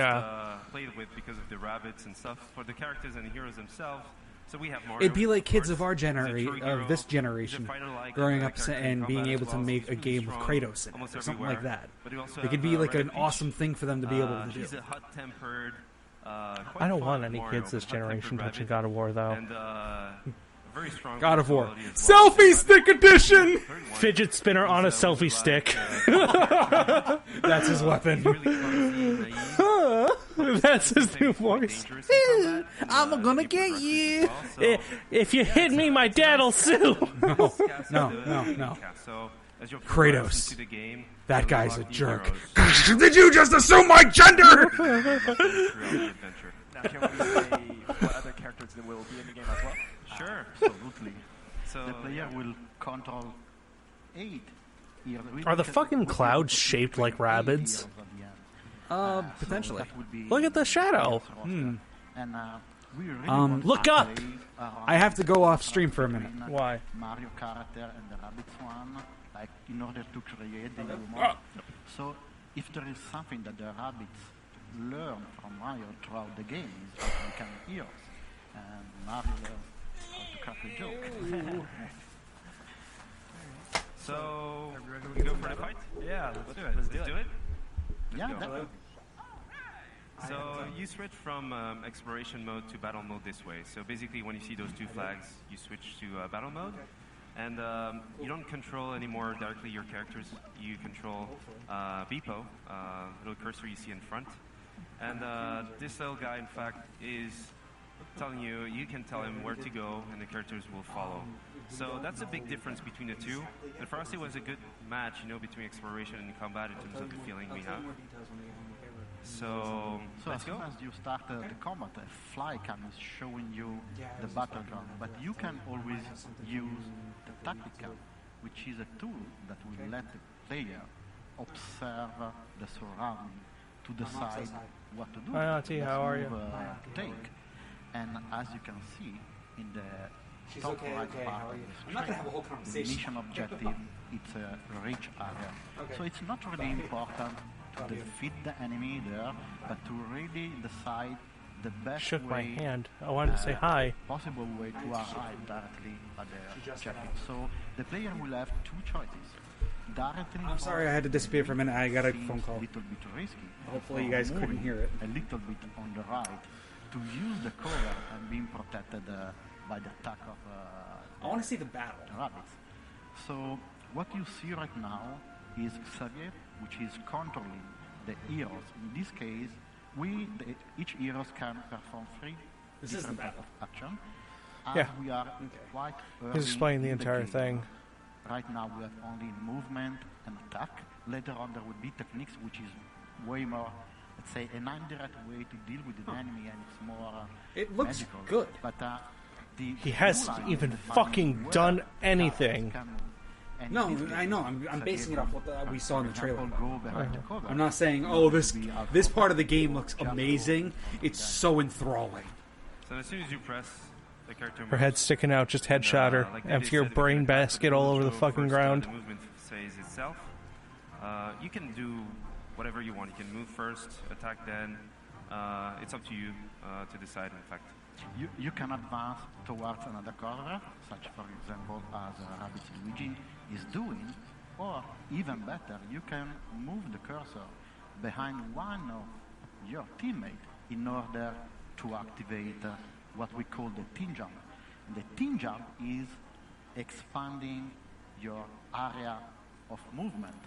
played with because of the rabbits and stuff for the characters and the heroes themselves. So we have Mario. It'd be like kids of our this generation, growing up and being able to make a game with Kratos in it, or something like that. It could be like an awesome thing for them to be able to do. He's a hot-tempered. I don't want any kids this generation touching God of War, though. And, very strong God of War. Selfie stick edition! Fidget spinner on a selfie stick. That's his weapon. That's his new voice. I'm gonna get you. If you hit me, my dad'll sue. No. Kratos. That guy's a jerk. Did you just assume my gender? Now, can we say what other characters there will be in the game as well? Sure. Absolutely. So the player will control 8. Are the fucking clouds shaped like rabbits? Potentially. Look at the shadow. And we really look up. I have to go off stream for a minute. Why? Mario character and the rabbits one, like in order to create the humor. So if there is something that the rabbits learn from Mario throughout the game, is that they become heroes, and Mario learns how to crack a joke. So, we go for the fight? Yeah, let's do it. Let's do it. Yeah, Let's go. definitely. So you switch from exploration mode to battle mode this way. So basically when you see those two flags, you switch to battle mode. And you don't control anymore directly your characters. You control Beepo, little cursor you see in front. And this little guy, in fact, is telling you, you can tell him where to go and the characters will follow. So that's a big difference between the two. And for us it was a good match, between exploration and combat in terms of the feeling we have. So as soon as you start the combat, a fly cam is showing you the battleground, but you can always use the tactical, which is a tool that will let the player observe the surrounding to decide what to do. Hi, Auntie, how are you? To take. And as you can see in the top right part of the screen, I'm not gonna have a whole the conversation. mission objective, it's a rich area. Okay. So it's not really important to defeat the enemy there, but to really decide the best Shook my way, hand. I wanted to say hi. possible way to arrive directly at the objective. So the player will have two choices. Directly I'm sorry I had to disappear for a minute. I got a seems phone call. A little bit risky. Hopefully you Or guys couldn't moving hear it. A little bit on the right to use the cover and being protected by the attack of I want to see the battle. rabbits. So what you see right now is Xavier, which is controlling the heroes. In this case, each heroes can perform three This is the different battle. types of action. As Yeah. we are quite early He's explaining the in entire game. thing. Right now we have only movement and attack. Later on there will be techniques which is way more, let's say, an indirect way to deal with the enemy, and it's more It looks magical. good. But He hasn't even fucking done anything. No, I know. I'm basing it off what we saw in the trailer. Go behind the cover. I'm not saying, oh, this part of the game looks amazing. It's so enthralling. So as soon as you press the character Her head sticking out, just headshot her. like Empty they your said, brain we can attack basket the all over the Mojo fucking first, ground. The movement says itself. You can do whatever you want. You can move first, attack then. It's up to you to decide, in fact. You can advance towards another corner, such for example as Rabbit Luigi is doing, or even better, you can move the cursor behind one of your teammates in order to activate what we call the team jump. The team jump is expanding your area of movement,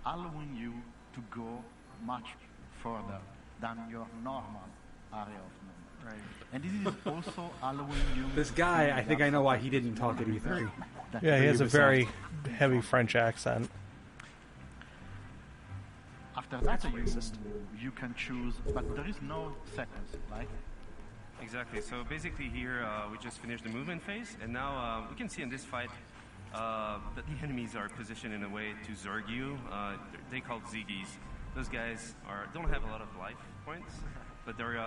allowing you to go much further than your normal area of movement. Right. And this is also allowing you... This guy, I think I know why he didn't talk at E3. Yeah, he has a very heavy French accent. After that, you can choose, but there is no sequence, right? Exactly. So basically here we just finished the movement phase, and now we can see in this fight that the enemies are positioned in a way to zerg you. They called Ziggies. Those guys don't have a lot of life points, but they're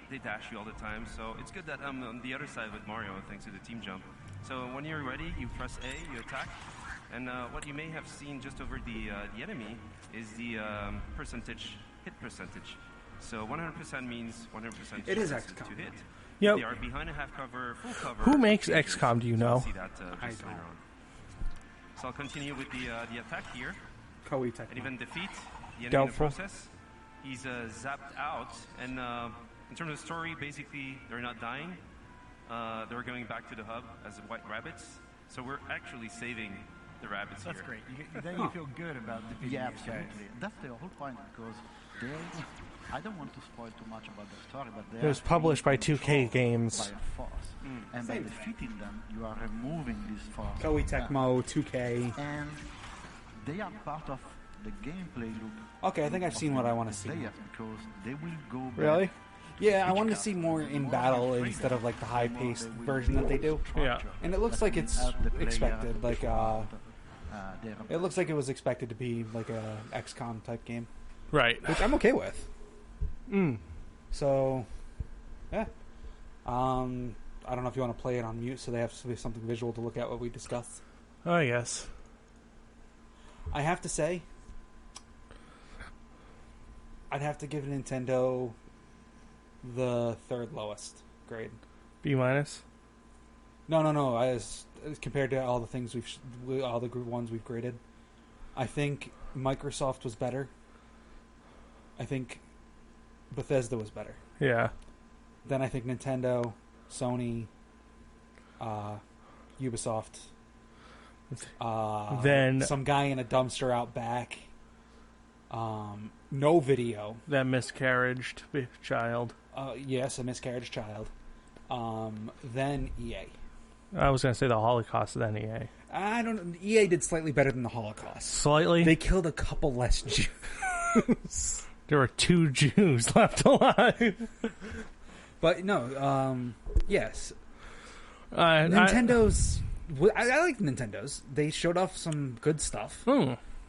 they dash you all the time. So it's good that I'm on the other side with Mario thanks to the team jump. So when you're ready, you press A, you attack, and what you may have seen just over the enemy is the hit percentage. So 100% means 100% It is chance XCOM. to hit. Yep. They are behind a half cover, full cover. Who makes features. XCOM, do you So I'll know? see that just later on. So I'll continue with the attack here. Koei Tecmo. And even defeat the enemy Doubtful. in the process. He's zapped out, and in terms of story, basically they're not dying. They're going back to the hub as white rabbits. So we're actually saving the rabbits That's here. great. Then you feel good about defeating Yeah, these guys. absolutely. That's the whole point, because I don't want to spoil too much about the story, but It was published by 2K Games. by a force. And by defeating them, you are removing this force. Koei Tecmo, 2K. And they are part of the gameplay loop. Okay, I think I've of seen what I wanna the see. players, because they will go back. Really? Yeah, I wanted to see more in battle instead of like the high-paced version that they do. Yeah. And it looks like it's expected. Like it looks like it was expected to be like a XCOM type game, Right. which I'm okay with. So, yeah. I don't know if you want to play it on mute, so they have something visual to look at what we discussed. Oh, yes. I have to say, I'd have to give Nintendo the third lowest grade. B minus? No. compared to all the things all the ones we've graded. I think Microsoft was better. I think Bethesda was better. Yeah. Then I think Nintendo, Sony, Ubisoft. Then some guy in a dumpster out back. No video. That miscarriage child. Yes, a miscarriage child. Then EA. I was going to say the Holocaust, then EA. EA did slightly better than the Holocaust. Slightly? They killed a couple less Jews. There were 2 Jews left alive. But no, yes. I like Nintendo's. They showed off some good stuff.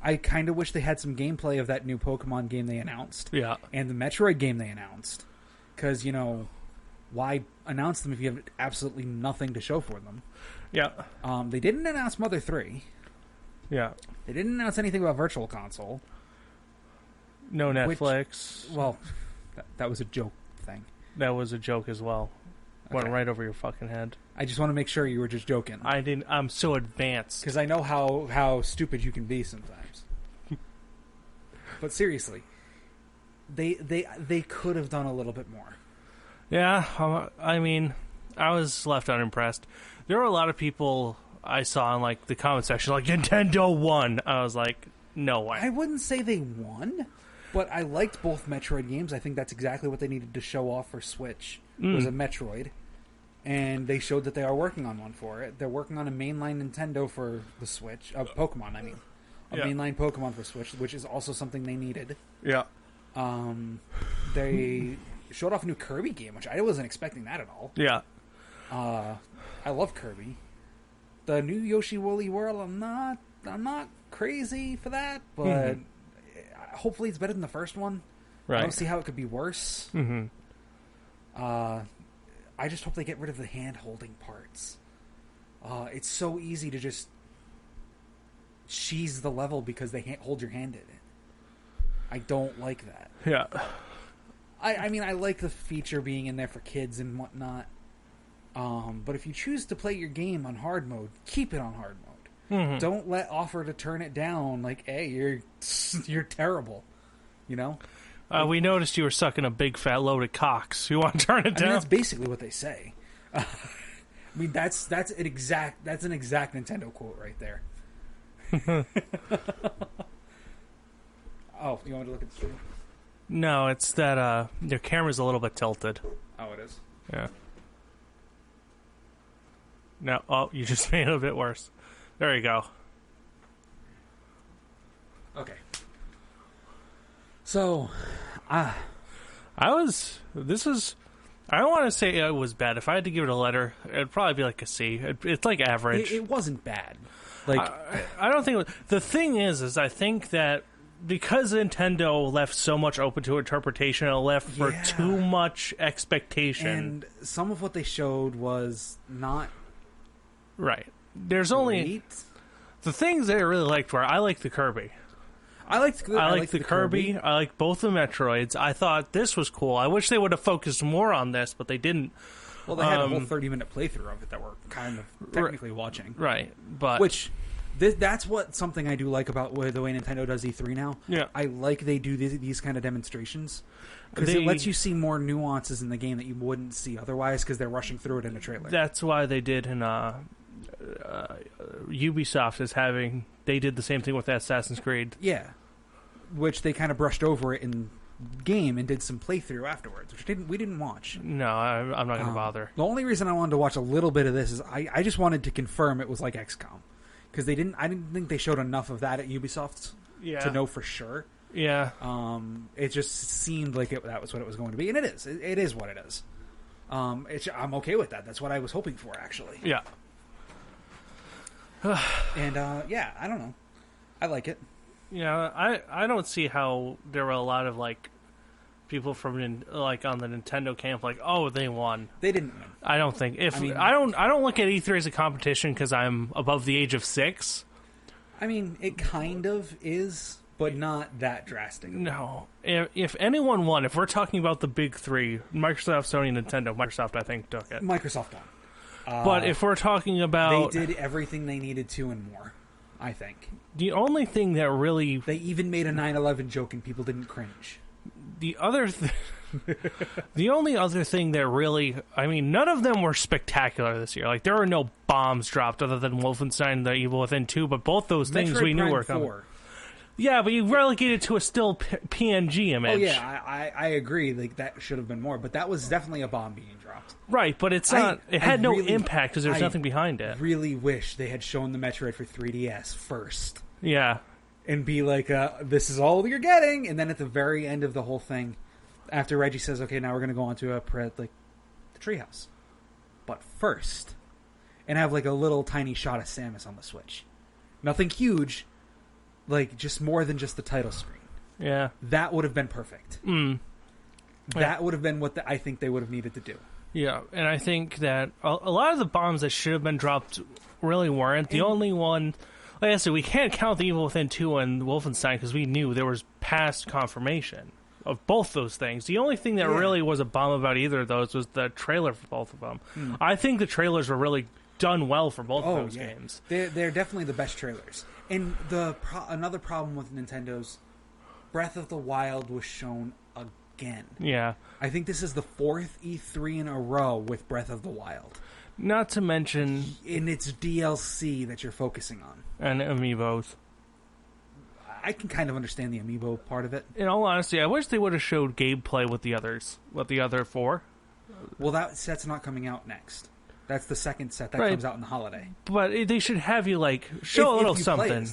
I kind of wish they had some gameplay of that new Pokemon game they announced. Yeah. And the Metroid game they announced. Because, why announce them if you have absolutely nothing to show for them? Yeah. They didn't announce Mother 3. Yeah. They didn't announce anything about Virtual Console. No Netflix. That was a joke thing. That was a joke as well. Okay. Went right over your fucking head. I just want to make sure you were just joking. I didn't. I'm so advanced. Because I know how stupid you can be sometimes. But seriously, they could have done a little bit more. Yeah, I mean, I was left unimpressed. There were a lot of people I saw in the comment section like Nintendo won. I was like, no way. I wouldn't say they won, but I liked both Metroid games. I think that's exactly what they needed to show off for Switch. Was a Metroid, and they showed that they are working on one for it. They're working on a mainline Nintendo for the Switch. Pokemon, I mean. Mainline Pokemon for Switch, which is also something they needed. Yeah. They showed off a new Kirby game, which I wasn't expecting that at all. Yeah. I love Kirby. The new Yoshi Woolly World, I'm not crazy for that, but hopefully it's better than the first one. Right. I don't see how it could be worse. Mm-hmm. I just hope they get rid of the hand-holding parts. It's so easy to just cheese the level because they hold your hand in it. I don't like that. Yeah. I mean, I like the feature being in there for kids and whatnot. But if you choose to play your game on hard mode, keep it on hard mode. Mm-hmm. Don't offer to turn it down like, hey, you're terrible. We noticed you were sucking a big fat load of cocks. You want to turn it down? That's basically what they say. I mean, that's an exact Nintendo quote right there. Oh, you want me to look at the screen? No, it's that your camera's a little bit tilted. Oh, it is? Yeah. No, you just made it a bit worse. There you go. Okay. So, I don't want to say it was bad. If I had to give it a letter, it'd probably be like a C. It's like average. It wasn't bad. I don't think the thing is I think that because Nintendo left so much open to interpretation, it left for too much expectation. And some of what they showed was not right. There's only the things that I really liked were I liked the Kirby. I liked the Kirby. I liked both the Metroids. I thought this was cool. I wish they would have focused more on this, but they didn't. Well, they had a whole 30-minute playthrough of it that we're kind of technically watching. Right, but that's something I do like about the way Nintendo does E3 now. Yeah, I like they do these kind of demonstrations because it lets you see more nuances in the game that you wouldn't see otherwise because they're rushing through it in a trailer. That's why they did in Ubisoft they did the same thing with Assassin's Creed. Yeah, which they kind of brushed over it in game and did some playthrough afterwards, which we didn't watch. No, I'm not going to bother. The only reason I wanted to watch a little bit of this is I just wanted to confirm it was like XCOM because I didn't think they showed enough of that at Ubisoft to know for sure. Yeah. It just seemed like that was what it was going to be, and it is. It is what it is. I'm okay with that. That's what I was hoping for, actually. Yeah. And I don't know. I like it. Yeah, I don't see how there were a lot of people from on the Nintendo camp they won. They didn't win. I don't think I don't look at E3 as a competition because I'm above the age of 6. I mean, it kind of is, but not that drastic. No, if anyone won, if we're talking about the big three, Microsoft, Sony, Nintendo, Microsoft I think took it. Microsoft won. But if we're talking about... They did everything they needed to and more, I think. The only thing that really... They even made a 9/11 joke and people didn't cringe. The only other thing that really... I mean, none of them were spectacular this year. Like, there were no bombs dropped other than Wolfenstein and The Evil Within 2, but both those things Metroid we knew Prime were coming. 4. Yeah, but you relegated to a still PNG image. Oh, yeah, I agree. Like, that should have been more, but that was definitely a bomb being dropped. Right, but it's not... It had no impact because there was nothing behind it. I really wish they had shown the Metroid for 3DS first. Yeah. And be like, this is all you're getting, and then at the very end of the whole thing, after Reggie says, okay, now we're going to go on to the treehouse. But first, and have like a little tiny shot of Samus on the Switch. Nothing huge, like just more than just the title screen. Yeah. That would have been perfect. That would have been what I think they would have needed to do. Yeah, and I think that a lot of the bombs that should have been dropped really weren't. The only one... Like I said, we can't count The Evil Within 2 and Wolfenstein because we knew there was past confirmation of both those things. The only thing that really was a bomb about either of those was the trailer for both of them. I think the trailers were really done well for both of those games. They're definitely the best trailers. And another problem with Nintendo's Breath of the Wild was shown again. Yeah. I think this is the 4th E3 in a row with Breath of the Wild. Not to mention... And it's DLC that you're focusing on. And amiibos. I can kind of understand the amiibo part of it. In all honesty, I wish they would have showed gameplay with the others. With the other 4. Well, that set's not coming out next. That's the second set that comes out in the holiday. But they should have you, like, show a little something.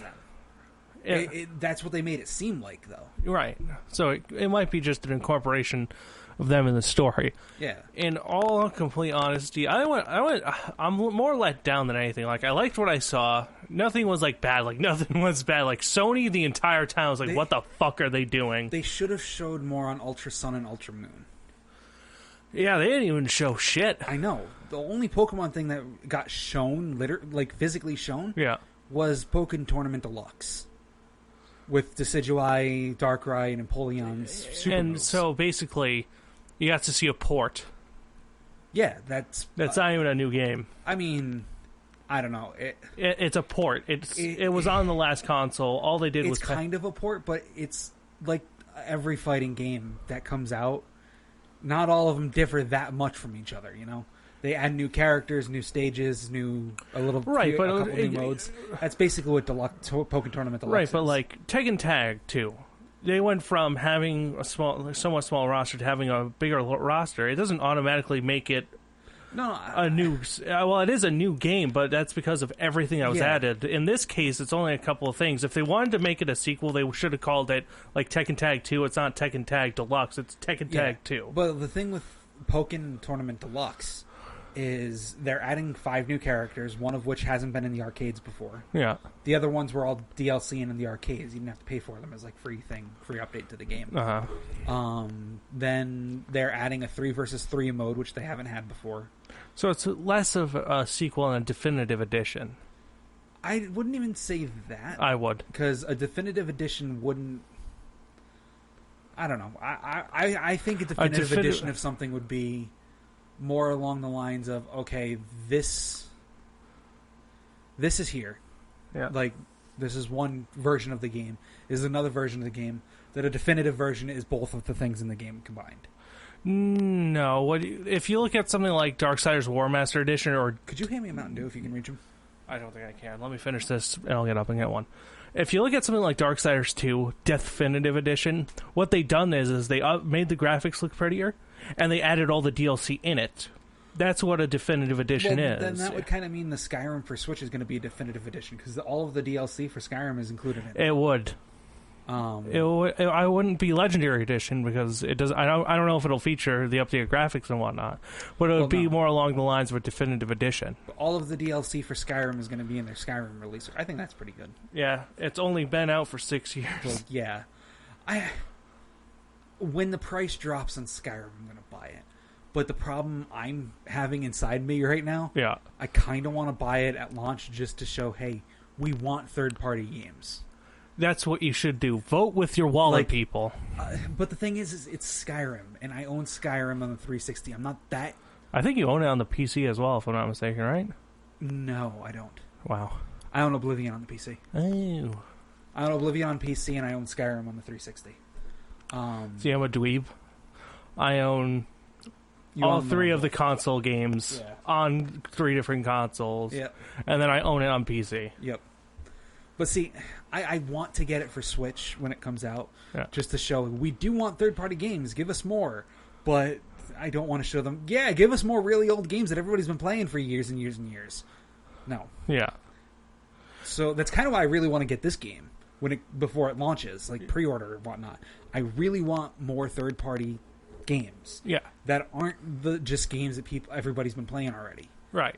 That's what they made it seem like, though. Right. So it might be just an incorporation of them in the story. Yeah. In all complete honesty, I'm more let down than anything. Like, I liked what I saw. Nothing was, like, bad. Like, nothing was bad. Like, Sony the entire time was like, what the fuck are they doing? They should have showed more on Ultra Sun and Ultra Moon. Yeah, they didn't even show shit. I know. The only Pokemon thing that got shown, physically shown, was Pokken Tournament Deluxe. With Decidueye, Darkrai, and Empoleon's super And moves. so, basically, you got to see a port. Yeah, that's not even a new game. I mean, I don't know. It's a port. It was on the last console. All they did was... It's kind of a port, but it's like every fighting game that comes out. Not all of them differ that much from each other, you know? They add new characters, new stages, a couple new modes. That's basically what Pokken Tournament Deluxe is. Right, but like Tekken Tag 2, they went from having a somewhat small roster to having a bigger roster. It doesn't automatically make it a new... Well, it is a new game, but that's because of everything that was added. In this case, it's only a couple of things. If they wanted to make it a sequel, they should have called it like Tekken Tag 2. It's not Tekken Tag Deluxe, it's Tekken Tag 2. But the thing with Pokken Tournament Deluxe is they're adding 5 new characters, one of which hasn't been in the arcades before. Yeah. The other ones were all DLC and in the arcades. You didn't have to pay for them as like free update to the game. Then they're adding a 3 versus 3 mode, which they haven't had before. So it's less of a sequel and a definitive edition. I wouldn't even say that. I would. Because a definitive edition wouldn't... I don't know. I think a definitive edition of something would be more along the lines of, okay, this is here. Yeah. Like, this is one version of the game. This is another version of the game. That a definitive version is both of the things in the game combined. No. If you look at something like Darksiders War Master Edition or... Could you hand me a Mountain Dew if you can reach them? I don't think I can. Let me finish this and I'll get up and get one. If you look at something like Darksiders 2 Definitive Edition, what they done is they made the graphics look prettier, and they added all the DLC in it. That's what a definitive edition is. Then that would kind of mean the Skyrim for Switch is going to be a definitive edition, because all of the DLC for Skyrim is included in it. It would. I wouldn't be Legendary Edition because it does. I don't know if it'll feature the updated graphics and whatnot, but it would be more along the lines of a definitive edition. All of the DLC for Skyrim is going to be in their Skyrim release. I think that's pretty good. Yeah, it's only been out for 6 years. Well, yeah, when the price drops on Skyrim, I'm going to buy it. But the problem I'm having inside me right now, I kind of want to buy it at launch just to show, hey, we want third-party games. That's what you should do. Vote with your wallet, people. But the thing is it's Skyrim, and I own Skyrim on the 360. I'm not that I think you own it on the PC as well, if I'm not mistaken, right? No, I don't. Wow. I own Oblivion on the PC. Oh. I own Oblivion on PC, and I own Skyrim on the 360. See, I'm a dweeb. I own all 3 of the console games on 3 different consoles. Yep. And then I own it on PC. Yep. But see, I want to get it for Switch when it comes out, just to show we do want third-party games. Give us more. But I don't want to show them, give us more really old games that everybody's been playing for years and years and years. No. Yeah. So that's kind of why I really want to get this game before it launches, like pre-order and whatnot. I really want more third-party games. Yeah. That aren't just games that everybody's been playing already. Right.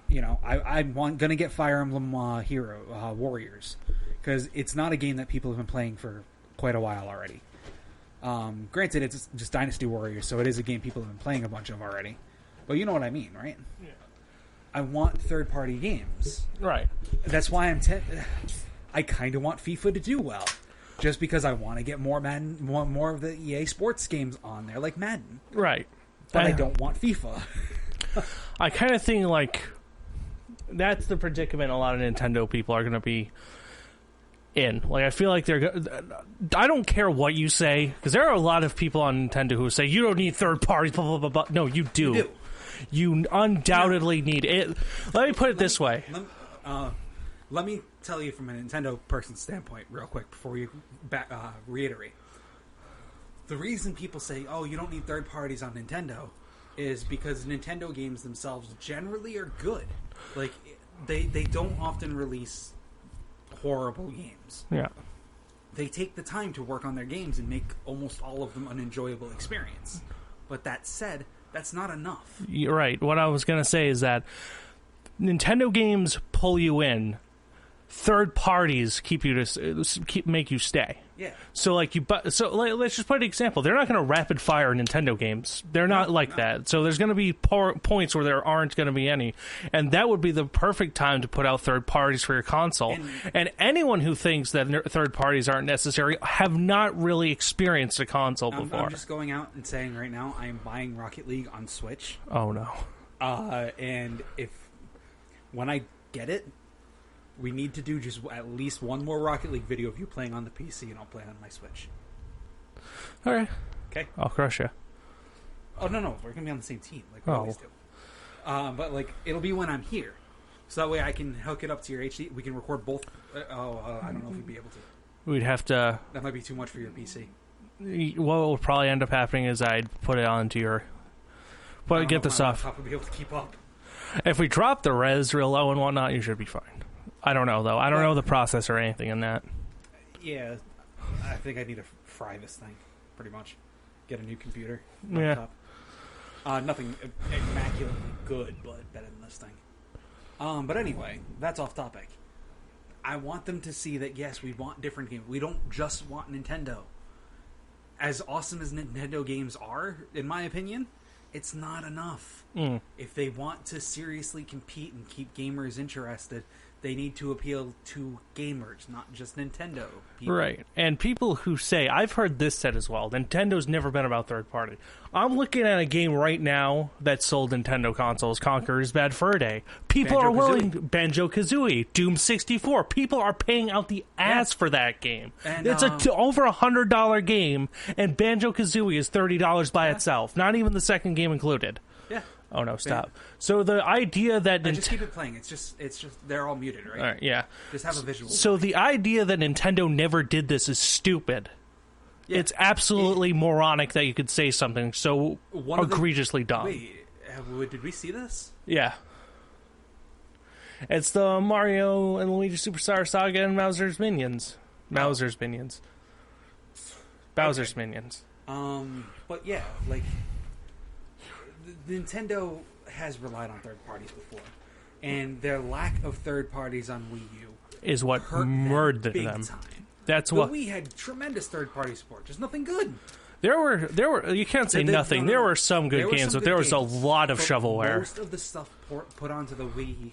You know, I'm going to get Fire Emblem Warriors, because it's not a game that people have been playing for quite a while already. Granted, it's just Dynasty Warriors, so it is a game people have been playing a bunch of already. But you know what I mean, right? Yeah. I want third-party games. Right. That's why I kind of want FIFA to do well. Just because I want to get more Madden, more of the EA Sports games on there, like Madden. Right. But I don't want FIFA. I kind of think, like, that's the predicament a lot of Nintendo people are going to be in. Like, I feel like I don't care what you say, because there are a lot of people on Nintendo who say, you don't need third parties, blah, blah, blah, blah. No, you do. You do. You undoubtedly need it. Let me put it this way. Let me tell you from a Nintendo person's standpoint real quick before we reiterate. The reason people say, oh, you don't need third parties on Nintendo is because Nintendo games themselves generally are good. Like, they don't often release horrible games. Yeah. They take the time to work on their games and make almost all of them an enjoyable experience. But that said, that's not enough. You're right. What I was going to say is that Nintendo games pull you in. Third parties make you stay. Yeah. So let's just put an example. They're not going to rapid fire Nintendo games. They're not that. So there's going to be points where there aren't going to be any, and that would be the perfect time to put out third parties for your console. And anyone who thinks that third parties aren't necessary have not really experienced a console before. I'm just going out and saying right now, I am buying Rocket League on Switch. Oh no. And when I get it, we need to do just at least one more Rocket League video of you playing on the PC, and I'll play on my Switch. All right. Okay. I'll crush you. Oh, no. We're going to be on the same team, like we always do. But, like, it'll be when I'm here. So that way I can hook it up to your HD. We can record both. I don't know if we'd be able to. We'd have to... That might be too much for your PC. What will probably end up happening is I'd put it onto your... Get the stuff. My laptop would be able to keep up. If we drop the res real low and whatnot, you should be fine. I don't know, though. I don't know the process or anything in that. Yeah. I think I need to fry this thing, pretty much. Get a new computer. Laptop. Yeah. Nothing immaculately good, but better than this thing. But anyway, that's off topic. I want them to see that, yes, we want different games. We don't just want Nintendo. As awesome as Nintendo games are, in my opinion, it's not enough. If they want to seriously compete and keep gamers interested, they need to appeal to gamers, not just Nintendo people. Right. And people who say, I've heard this said as well, Nintendo's never been about third party. I'm looking at a game right now that sold Nintendo consoles, Conker's Bad Fur Day. People are willing... Banjo-Kazooie, Doom 64. People are paying out the ass for that game. And, it's over $100 game, and Banjo-Kazooie is $30 by itself. Not even the second game included. Yeah. Oh no! Stop. So the idea that just keep it playing. It's just they're all muted, right? All right, yeah. Just have a visual. So the idea that Nintendo never did this is stupid. Yeah. It's absolutely moronic that you could say something so egregiously dumb. Wait, did we see this? Yeah. It's the Mario and Luigi Superstar Saga and Bowser's Minions. Bowser's Minions. But yeah, like. Nintendo has relied on third parties before, and their lack of third parties on Wii U is what murdered them. Time. That's the what Wii had tremendous third party support, just nothing good. There were. You can't say nothing. There were some good games, but there was a lot of shovelware. Most of the stuff put onto the Wii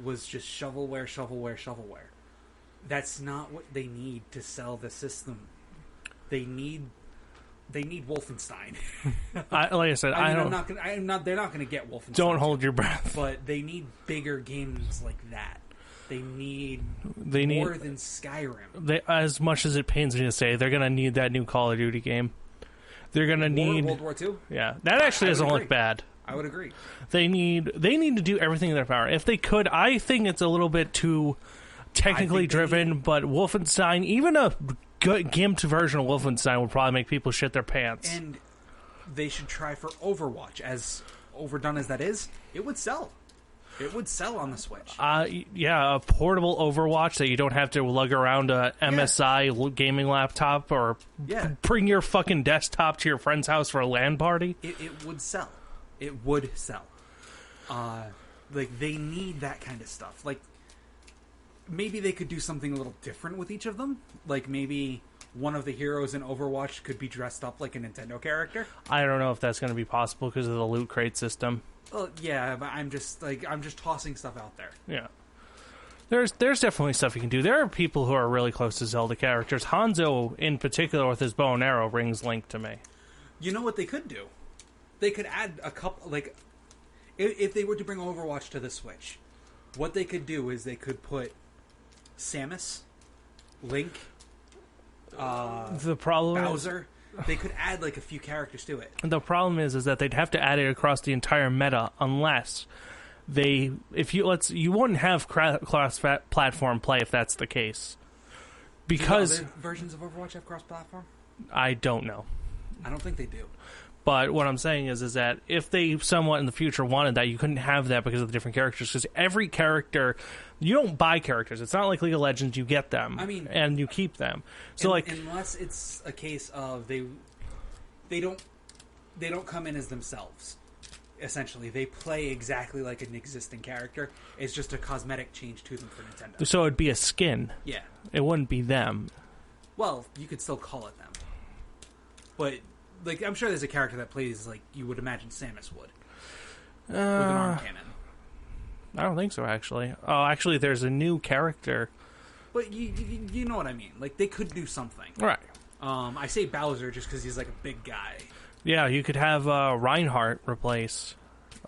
was just shovelware. That's not what they need to sell the system. They need they need Wolfenstein. Like I said, I don't. They're not going to get Wolfenstein. Don't hold your breath. But they need bigger games like that. They need more than Skyrim. As much as it pains me to say, they're going to need that new Call of Duty game. They're going to need World War II. Yeah, that actually doesn't look bad. I would agree. They need to do everything in their power. If they could, I think it's a little bit too technically driven. But Wolfenstein, even a good gimped version of Wolfenstein, would probably make people shit their pants. And they should try for Overwatch. As overdone as that is, it would sell. It would sell on the Switch. Yeah, a portable Overwatch that you don't have to lug around a MSI gaming laptop or bring your fucking desktop to your friend's house for a LAN party. It would sell. It would sell. Like, they need that kind of stuff. Like, maybe they could do something a little different with each of them. Like, maybe one of the heroes in Overwatch could be dressed up like a Nintendo character. I don't know if that's going to be possible because of the loot crate system. Well, yeah, but I'm just tossing stuff out there. Yeah. There's definitely stuff you can do. There are people who are really close to Zelda characters. Hanzo, in particular, with his bow and arrow, rings Link to me. You know what they could do? They could add a couple, like, if they were to bring Overwatch to the Switch, what they could do is they could put Samus, Link, the problem Bowser. They could add like a few characters to it. The problem is that they'd have to add it across the entire meta unless you wouldn't have cross-platform play if that's the case. Because do other versions of Overwatch have cross-platform? I don't know. I don't think they do. But what I'm saying is that if they somewhat in the future wanted that, you couldn't have that because of the different characters. Because every character, you don't buy characters. It's not like League of Legends. You get them, and you keep them. So unless it's a case of they don't come in as themselves. Essentially, they play exactly like an existing character. It's just a cosmetic change to them for Nintendo. So it'd be a skin. Yeah, it wouldn't be them. Well, you could still call it them, but. Like, I'm sure there's a character that plays like you would imagine Samus would. With an arm cannon. I don't think so, actually. Oh, actually, there's a new character. But you know what I mean. Like, they could do something. Right. I say Bowser just because he's like a big guy. Yeah, you could have Reinhardt replace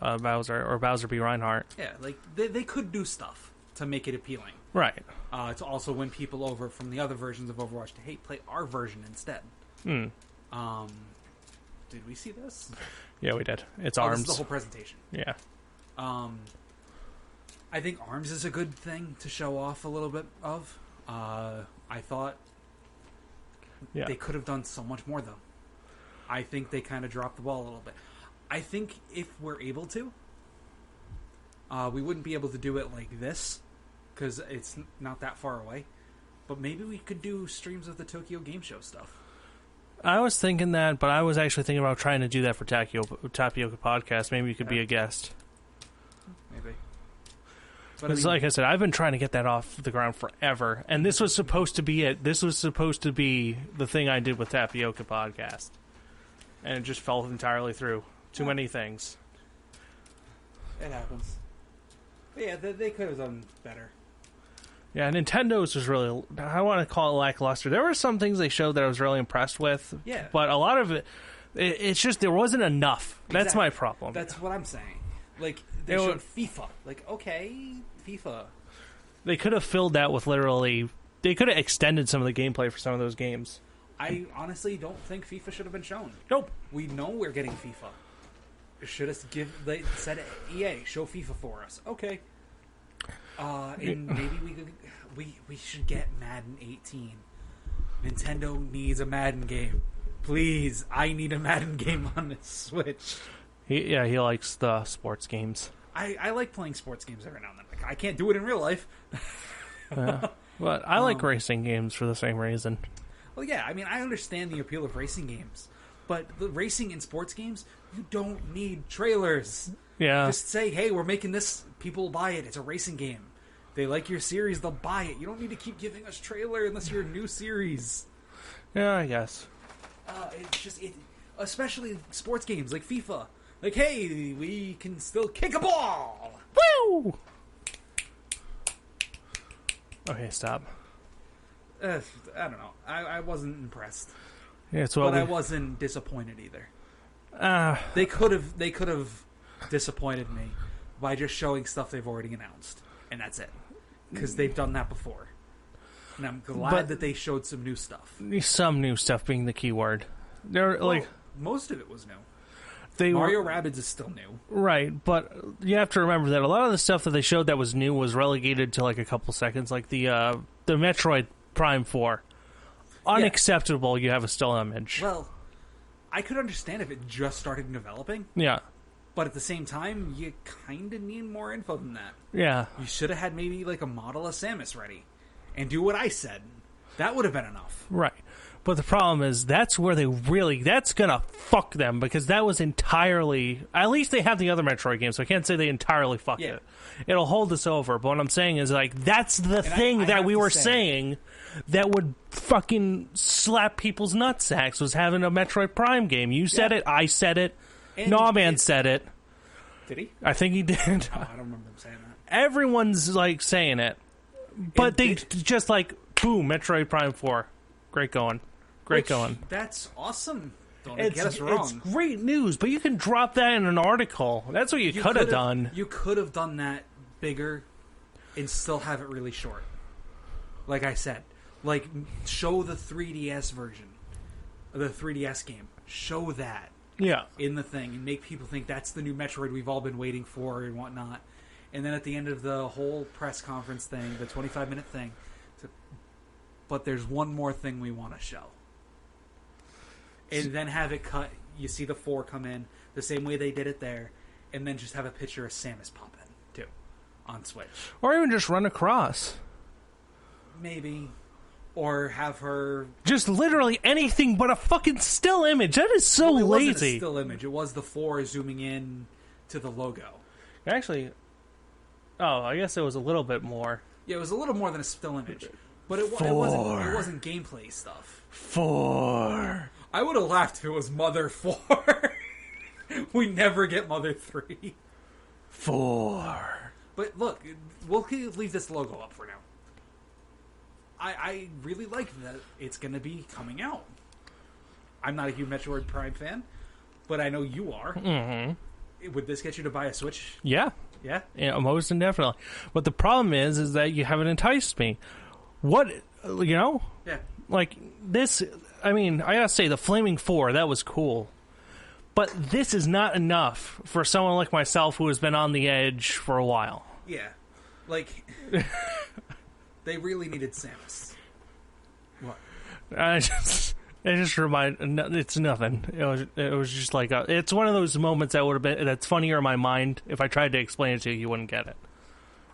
Bowser, or Bowser be Reinhardt. Yeah, like, they could do stuff to make it appealing. Right. To also win people over from the other versions of Overwatch to, hey, play our version instead. Did we see this? Yeah, we did. It's ARMS. This is the whole presentation. Yeah. I think ARMS is a good thing to show off a little bit of. I thought they could have done so much more, though. I think they kind of dropped the ball a little bit. I think if we're able to, we wouldn't be able to do it like this, because it's not that far away. But maybe we could do streams of the Tokyo Game Show stuff. I was thinking that, but I was actually thinking about trying to do that for Tapioca Podcast. Maybe you could be a guest. Maybe. Because, like I said, I've been trying to get that off the ground forever, and this was supposed to be it. This was supposed to be the thing I did with Tapioca Podcast, and it just fell entirely through. Too many things. It happens. But yeah, they could have done better. Yeah, Nintendo's was really, I want to call it lackluster. There were some things they showed that I was really impressed with. Yeah. But a lot of it's just there wasn't enough. That's Exactly. my problem. That's what I'm saying. Like, they showed FIFA. Like, okay, FIFA. They could have filled that with literally, they could have extended some of the gameplay for some of those games. I honestly don't think FIFA should have been shown. Nope. We know we're getting FIFA. Should have said EA, show FIFA for us. Okay. And maybe we should get Madden 18. Nintendo needs a Madden game. Please, I need a Madden game on the Switch. He likes the sports games. I like playing sports games every now and then. Like, I can't do it in real life. But I like racing games for the same reason. Well, yeah, I mean, I understand the appeal of racing games. But the racing and sports games, you don't need trailers. Yeah. Just say, hey, we're making this. People will buy it. It's a racing game. They like your series, they'll buy it. You don't need to keep giving us trailer unless you're a new series. Yeah, I guess. It's just, especially sports games like FIFA. Like, hey, we can still kick a ball. Woo! Okay, stop. I don't know. I wasn't impressed. Yeah, but I wasn't disappointed either. They could have disappointed me by just showing stuff they've already announced, and that's it. Because they've done that before. And I'm glad that they showed some new stuff. Some new stuff being the key word. Most of it was new. Mario Rabbids is still new. Right, but you have to remember that a lot of the stuff that they showed that was new was relegated to like a couple seconds, like the Metroid Prime 4. Unacceptable, you have a still image. Well, I could understand if it just started developing. Yeah. But at the same time, you kind of need more info than that. Yeah. You should have had maybe like a model of Samus ready. And do what I said. That would have been enough. Right. But the problem is that's where that's going to fuck them, because that was entirely... At least they have the other Metroid games, so I can't say they entirely fucked it. It'll hold us over. But what I'm saying is, like, that's the thing that we were saying that would fucking slap people's nutsacks, was having a Metroid Prime game. You said it, I said it, Gnawman said it. Did he? I think he did. Oh, I don't remember him saying that. Everyone's, like, saying it. But they just, like, boom, Metroid Prime 4. Great going. That's awesome. Don't get us wrong. It's great news, but you can drop that in an article. That's what you could have done. You could have done that bigger and still have it really short. Like I said. Like, show the 3DS version. The 3DS game. Show that. Yeah. In the thing. And make people think that's the new Metroid we've all been waiting for and whatnot. And then at the end of the whole press conference thing, the 25-minute thing, but there's one more thing we want to show. And then have it cut. You see the 4 come in the same way they did it there, and then just have a picture of Samus pop in, too, on Switch. Or even just run across. Maybe. Or have her... Just literally anything but a fucking still image. That is so lazy. It wasn't a still image. It was the 4 zooming in to the logo. Actually... Oh, I guess it was a little bit more. Yeah, it was a little more than a still image. But it wasn't gameplay stuff. 4. I would have laughed if it was Mother 4. We never get Mother 3. 4. But look, we'll leave this logo up for now. I really like that it's going to be coming out. I'm not a huge Metroid Prime fan, but I know you are. Mm-hmm. Would this get you to buy a Switch? Yeah. Yeah, most indefinitely. But the problem is that you haven't enticed me. What, Yeah. Like, this, I mean, I gotta say, the Flaming 4, that was cool. But this is not enough for someone like myself who has been on the edge for a while. Yeah. Like, they really needed Samus. What? It just it's nothing. It was just like it's one of those moments that would have been that's funnier in my mind. If I tried to explain it to you, you wouldn't get it.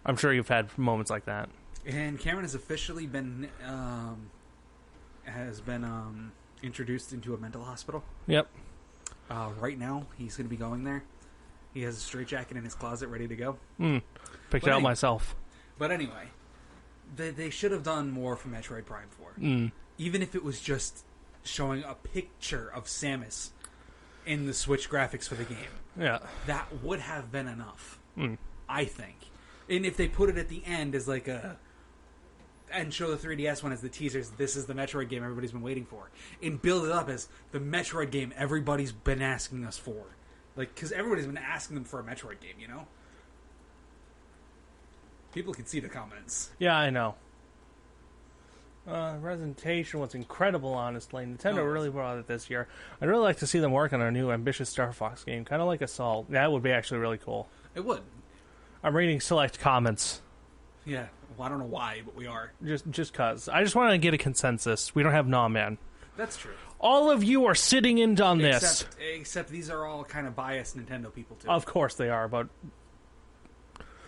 I'm sure you've had moments like that. And Cameron has officially been introduced into a mental hospital. Yep. Right now, he's going to be going there. He has a straitjacket in his closet ready to go. Picked it out myself. But anyway, they should have done more for Metroid Prime 4. Even if it was just showing a picture of Samus in the Switch graphics for the game. Yeah. That would have been enough, I think. And if they put it at the end as like and show the 3DS one as the teasers, this is the Metroid game everybody's been waiting for. And build it up as the Metroid game everybody's been asking us for. Like, because everybody's been asking them for a Metroid game, you know? People can see the comments. Yeah, I know. Presentation was incredible, honestly. Nintendo really brought it this year. I'd really like to see them work on a new ambitious Star Fox game, kind of like Assault. That would be actually really cool. It would. I'm reading select comments. Yeah, well, I don't know why, but we are. Just cause. I just want to get a consensus. We don't have Gnawman. That's true. All of you are sitting in on this. Except these are all kind of biased Nintendo people, too. Of course they are, but...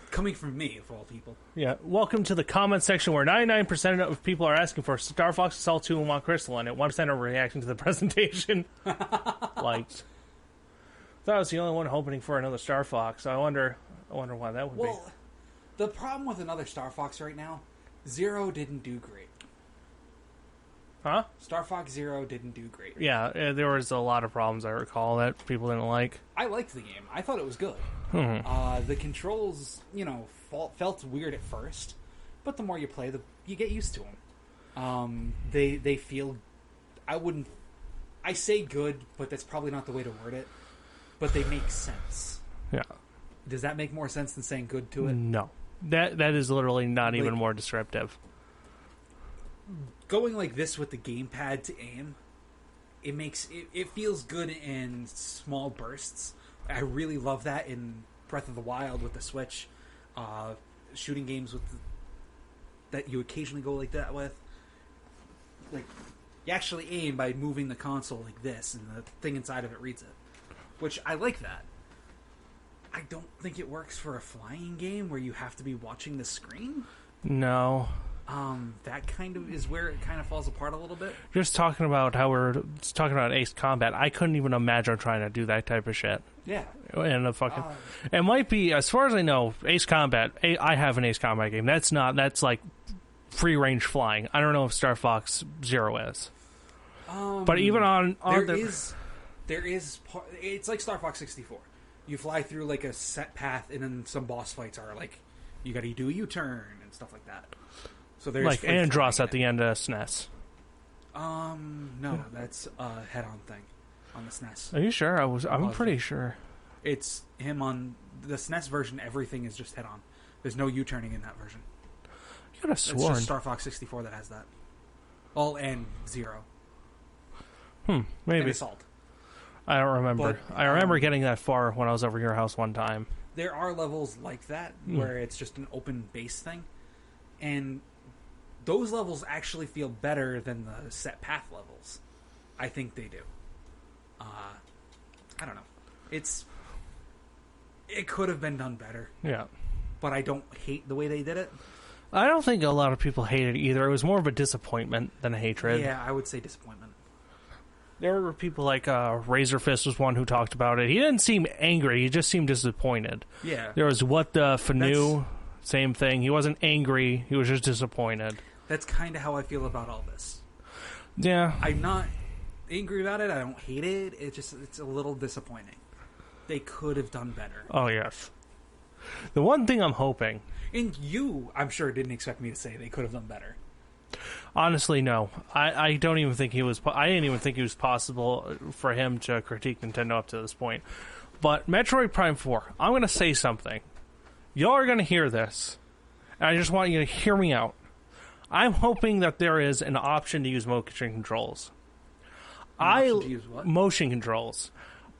Coming from me, of all people. Yeah. Welcome to the comment section where 99% of people are asking for Star Fox Assault 2 and want Crystal in it. 1% are reacting to the presentation. Liked. Thought I was the only one hoping for another Star Fox. I wonder why that would be. Well, the problem with another Star Fox right now, Zero didn't do great. Huh? Star Fox Zero didn't do great. Yeah, there was a lot of problems, I recall, that people didn't like. I liked the game. I thought it was good. The controls, felt weird at first, but the more you play, you get used to them. They feel... I wouldn't I say good, but that's probably not the way to word it. But they make sense. Yeah. Does that make more sense than saying good to it? No. That is literally not even more descriptive. Going like this with the gamepad to aim, it feels good in small bursts. I really love that in Breath of the Wild with the Switch. Shooting games that you occasionally go like that with. Like, you actually aim by moving the console like this, and the thing inside of it reads it. Which, I like that. I don't think it works for a flying game where you have to be watching the screen. No. That kind of is where it kind of falls apart a little bit. Just talking about how we're talking about Ace Combat, I couldn't even imagine trying to do that type of shit. Yeah. And the fucking... it might be, as far as I know, Ace Combat, I have an Ace Combat game. That's like free-range flying. I don't know if Star Fox Zero is. But even on there is it's like Star Fox 64. You fly through like a set path, and then some boss fights are like you got to do a U-turn and stuff like that. So there's like Andros at the end of SNES. No, that's a head-on thing on the SNES. Are you sure? I'm pretty sure. It's him on the SNES version. Everything is just head-on. There's no U-turning in that version. You could have sworn. It's just Star Fox 64 that has that. All and Zero. Maybe. And Assault. I don't remember. But, I remember getting that far when I was over your house one time. There are levels like that where it's just an open base thing, and those levels actually feel better than the set path levels. I think they do. I don't know. It could have been done better. Yeah. But I don't hate the way they did it. I don't think a lot of people hated it either. It was more of a disappointment than a hatred. Yeah, I would say disappointment. There were people like Razorfist was one who talked about it. He didn't seem angry. He just seemed disappointed. Yeah. There was What the Fanu, same thing. He wasn't angry. He was just disappointed. That's kind of how I feel about all this. Yeah. I'm not angry about it. I don't hate it. It's a little disappointing. They could have done better. Oh, yes. The one thing I'm hoping... And you, I'm sure, didn't expect me to say they could have done better. Honestly, no. I don't even think he was... I didn't even think it was possible for him to critique Nintendo up to this point. But Metroid Prime 4, I'm going to say something. Y'all are going to hear this. And I just want you to hear me out. I'm hoping that there is an option to use motion controls. To use what? Motion controls.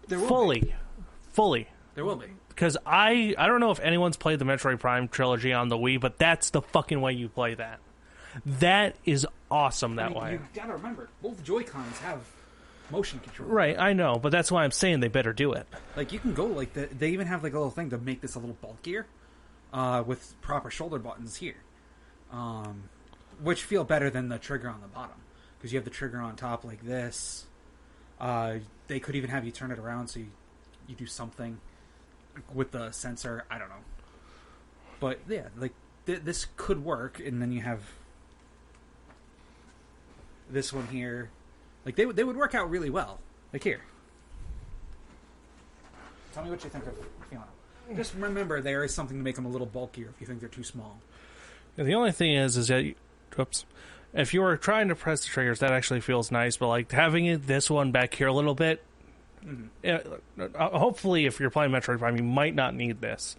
There will Fully. There will be. Because I don't know if anyone's played the Metroid Prime trilogy on the Wii, but that's the fucking way you play that. That is awesome that way. You gotta remember, both Joy-Cons have motion control. Right, I know, but that's why I'm saying they better do it. Like, you can go like they even have like a little thing to make this a little bulkier, with proper shoulder buttons here, which feel better than the trigger on the bottom, because you have the trigger on top like this. They could even have you turn it around so you do something with the sensor. I don't know, but yeah, like this could work, and then you have this one here. Like they would work out really well. Like here, tell me what you think of Fiona. Just remember, there is something to make them a little bulkier if you think they're too small. And the only thing is that if you were trying to press the triggers, that actually feels nice. But like having this one back here a little bit. Hopefully, if you're playing Metroid Prime, you might not need this.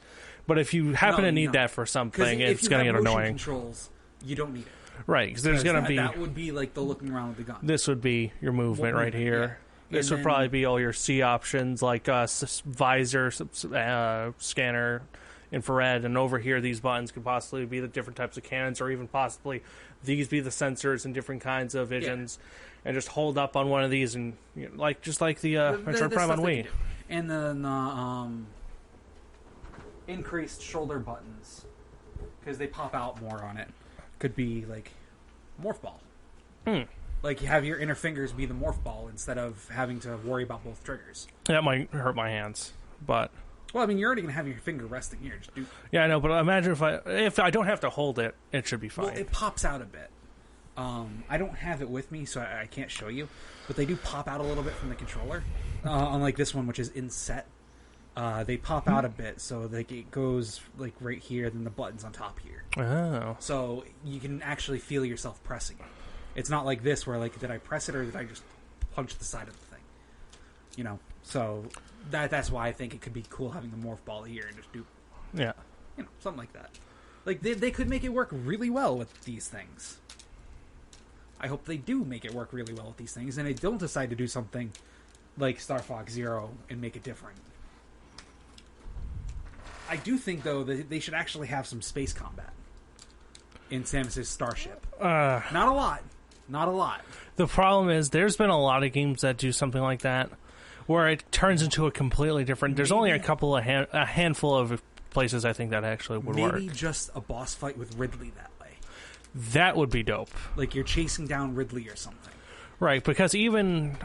But if you happen to need that for something, it's going to get annoying. Controls, you don't need it. Right, because there's going to be... That would be like the looking around with the gun. This would be your movement right here. Yeah. This would probably be all your C options, like visor, scanner, infrared, and over here these buttons could possibly be the different types of cannons, or even possibly these be the sensors and different kinds of visions. Yeah. And just hold up on one of these, and just like the Metroid Prime on Wii. And then increased shoulder buttons, because they pop out more on it. Could be like morph ball. Like you have your inner fingers be the morph ball instead of having to worry about both triggers. That might hurt my hands, but... Well, I mean, you're already going to have your finger resting here. Just do... Yeah, I know, but imagine if I don't have to hold it, it should be fine. Well, it pops out a bit. I don't have it with me, so I can't show you. But they do pop out a little bit from the controller. Unlike this one, which is in set. They pop out a bit, so like it goes like right here, then the button's on top here. Oh. So you can actually feel yourself pressing it. It's not like this, where like, did I press it or did I just punch the side of the thing. You know, so that's why I think it could be cool having the morph ball here and just do, something like that. Like they could make it work really well with these things. I hope they do make it work really well with these things, and they don't decide to do something like Star Fox Zero and make it different. I do think, though, that they should actually have some space combat in Samus's Starship. Not a lot. Not a lot. The problem is there's been a lot of games that do something like that, where it turns into a completely different... There's only a handful of places I think that actually would work. Maybe just a boss fight with Ridley that way. That would be dope. Like you're chasing down Ridley or something. Right, because even...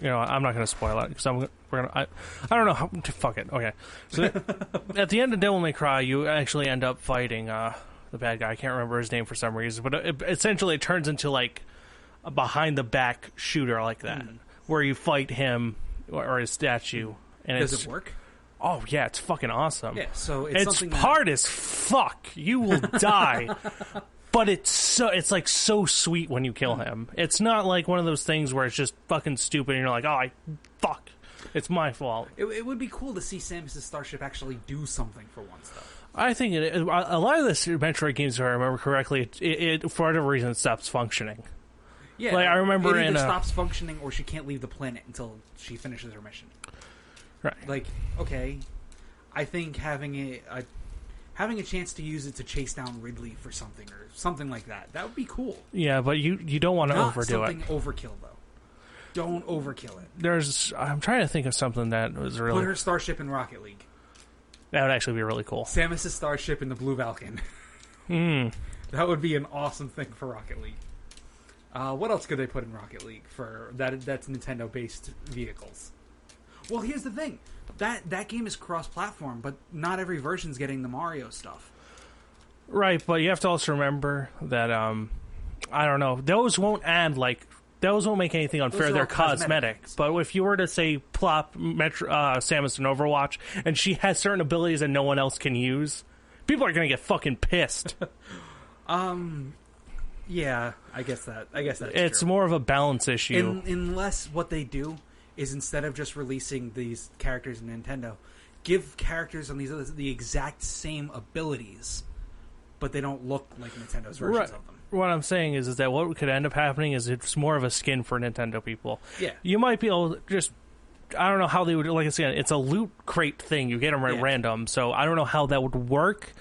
I'm not going to spoil it, because I don't know how... Fuck it. Okay. So at the end of Devil May Cry, you actually end up fighting the bad guy. I can't remember his name for some reason, but essentially it turns into like a behind-the-back shooter like that, where you fight him or his statue. And Does it work? Oh, yeah, it's fucking awesome. Yeah, so it's hard as fuck. You will die. But it's like so sweet when you kill him. It's not like one of those things where it's just fucking stupid and you're like, fuck. It's my fault. It would be cool to see Samus's Starship actually do something for once, though. I think a lot of the Metroid games, if I remember correctly, it for whatever reason, it stops functioning. Yeah, like I remember it either stops functioning or she can't leave the planet until she finishes her mission. Right. Like, okay, I think having a chance to use it to chase down Ridley for something or something like that would be cool. Yeah, but you don't want to overdo it. Not something overkill, though. Don't overkill it. I'm trying to think of something that was really... Put her Starship in Rocket League. That would actually be really cool. Samus's Starship in the Blue Falcon. That would be an awesome thing for Rocket League. What else could they put in Rocket League for that's Nintendo-based vehicles? Well, here's the thing. That game is cross-platform, but not every version's getting the Mario stuff. Right, but you have to also remember that, I don't know, those won't make anything unfair. They're cosmetic. But if you were to, say, plop Samus in Overwatch, and she has certain abilities that no one else can use, people are going to get fucking pissed. Yeah, I guess that's it's true. more of a balance issue. Unless what they do is instead of just releasing these characters in Nintendo, give characters on these others the exact same abilities, but they don't look like Nintendo's versions of them. What I'm saying is that what could end up happening is it's more of a skin for Nintendo people. Yeah. You might be able to just... I don't know how they would... Like I said, it's a loot crate thing. You get them at random, so I don't know how that would work.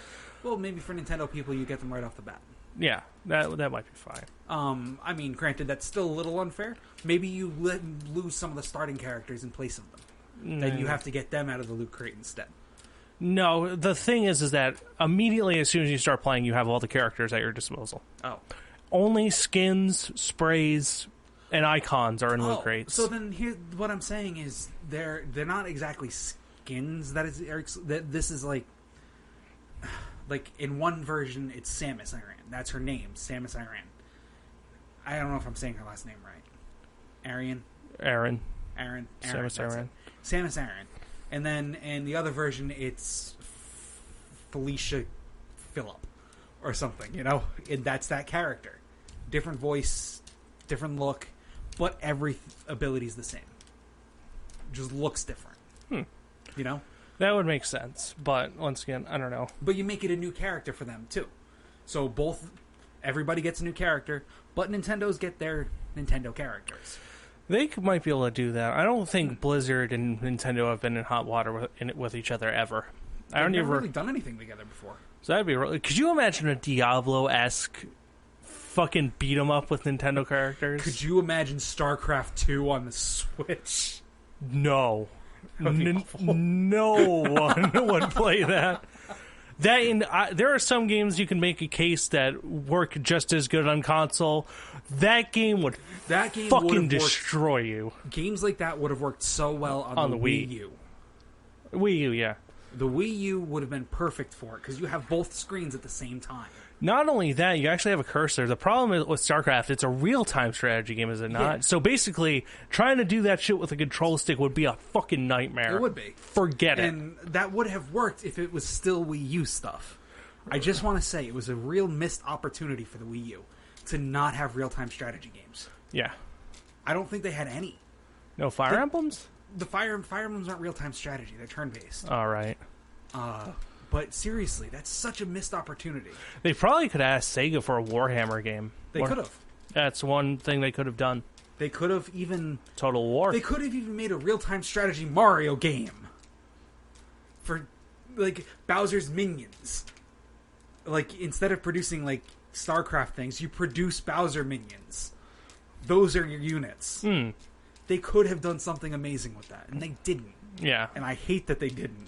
Well, maybe for Nintendo people, you get them right off the bat. Yeah, that might be fine. I mean, granted, that's still a little unfair. Maybe you lose some of the starting characters in place of them. Then you have to get them out of the loot crate instead. No, the thing is that immediately as soon as you start playing, you have all the characters at your disposal. Oh. Only skins, sprays, and icons are in loot crates. So then here, what I'm saying is they're not exactly skins. This is like in one version, it's Samus Aran. That's her name, Samus Aran. I don't know if I'm saying her last name right. Aran. Samus Aran. Samus Aran. And then in the other version, it's Felicia Phillip or something, And that's that character. Different voice, different look, but every ability's the same. Just looks different. That would make sense, but once again, I don't know. But you make it a new character for them, too. So everybody gets a new character, but Nintendo's get their Nintendo characters. They might be able to do that. I don't think Blizzard and Nintendo have been in hot water with each other ever. They've never really done anything together before. So that'd be really... Could you imagine a Diablo-esque fucking beat 'em up with Nintendo characters? Could you imagine StarCraft 2 on the Switch? No. No one would play that. There are some games you can make a case that work just as good on console. That game would fucking destroy you. Games like that would have worked so well on the Wii U. Wii U, yeah. The Wii U would have been perfect for it because you have both screens at the same time. Not only that, you actually have a cursor. The problem with StarCraft, it's a real-time strategy game, is it not? Yeah. So basically, trying to do that shit with a control stick would be a fucking nightmare. It would be. Forget it. And that would have worked if it was still Wii U stuff. I just want to say, it was a real missed opportunity for the Wii U to not have real-time strategy games. Yeah. I don't think they had any. No Fire Emblems? The Fire Emblems aren't real-time strategy. They're turn-based. All right. But seriously, that's such a missed opportunity. They probably could ask Sega for a Warhammer game. They could have. That's one thing they could have done. They could have even... Total War. They could have even made a real-time strategy Mario game. For, like, Bowser's minions. Like, instead of producing, like, StarCraft things, you produce Bowser minions. Those are your units. They could have done something amazing with that, and they didn't. Yeah. And I hate that they didn't.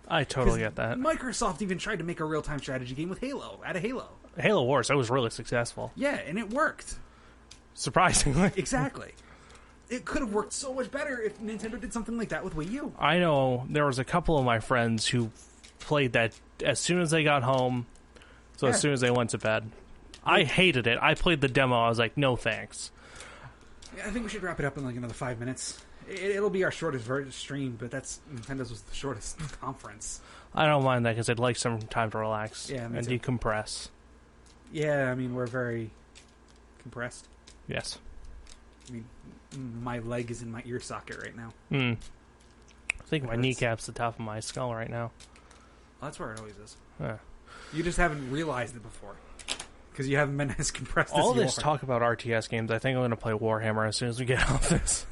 I totally get that. Microsoft even tried to make a real-time strategy game with Halo, out of Halo. Halo Wars, that was really successful. Yeah, and it worked. Surprisingly. Exactly. It could have worked so much better if Nintendo did something like that with Wii U. I know there was a couple of my friends who played that as soon as they got home, as soon as they went to bed. I hated it. I played the demo. I was like, no thanks. Yeah, I think we should wrap it up in like another 5 minutes. It'll be our shortest stream, but Nintendo's was the shortest conference. I don't mind that because I'd like some time to relax and decompress. Yeah, I mean, we're very compressed. Yes. I mean, my leg is in my ear socket right now. I think my kneecap's the top of my skull right now. Well, that's where it always is. Yeah. You just haven't realized it before. Because you haven't been as compressed All as you this are. talk about RTS games, I think I'm going to play Warhammer as soon as we get off this.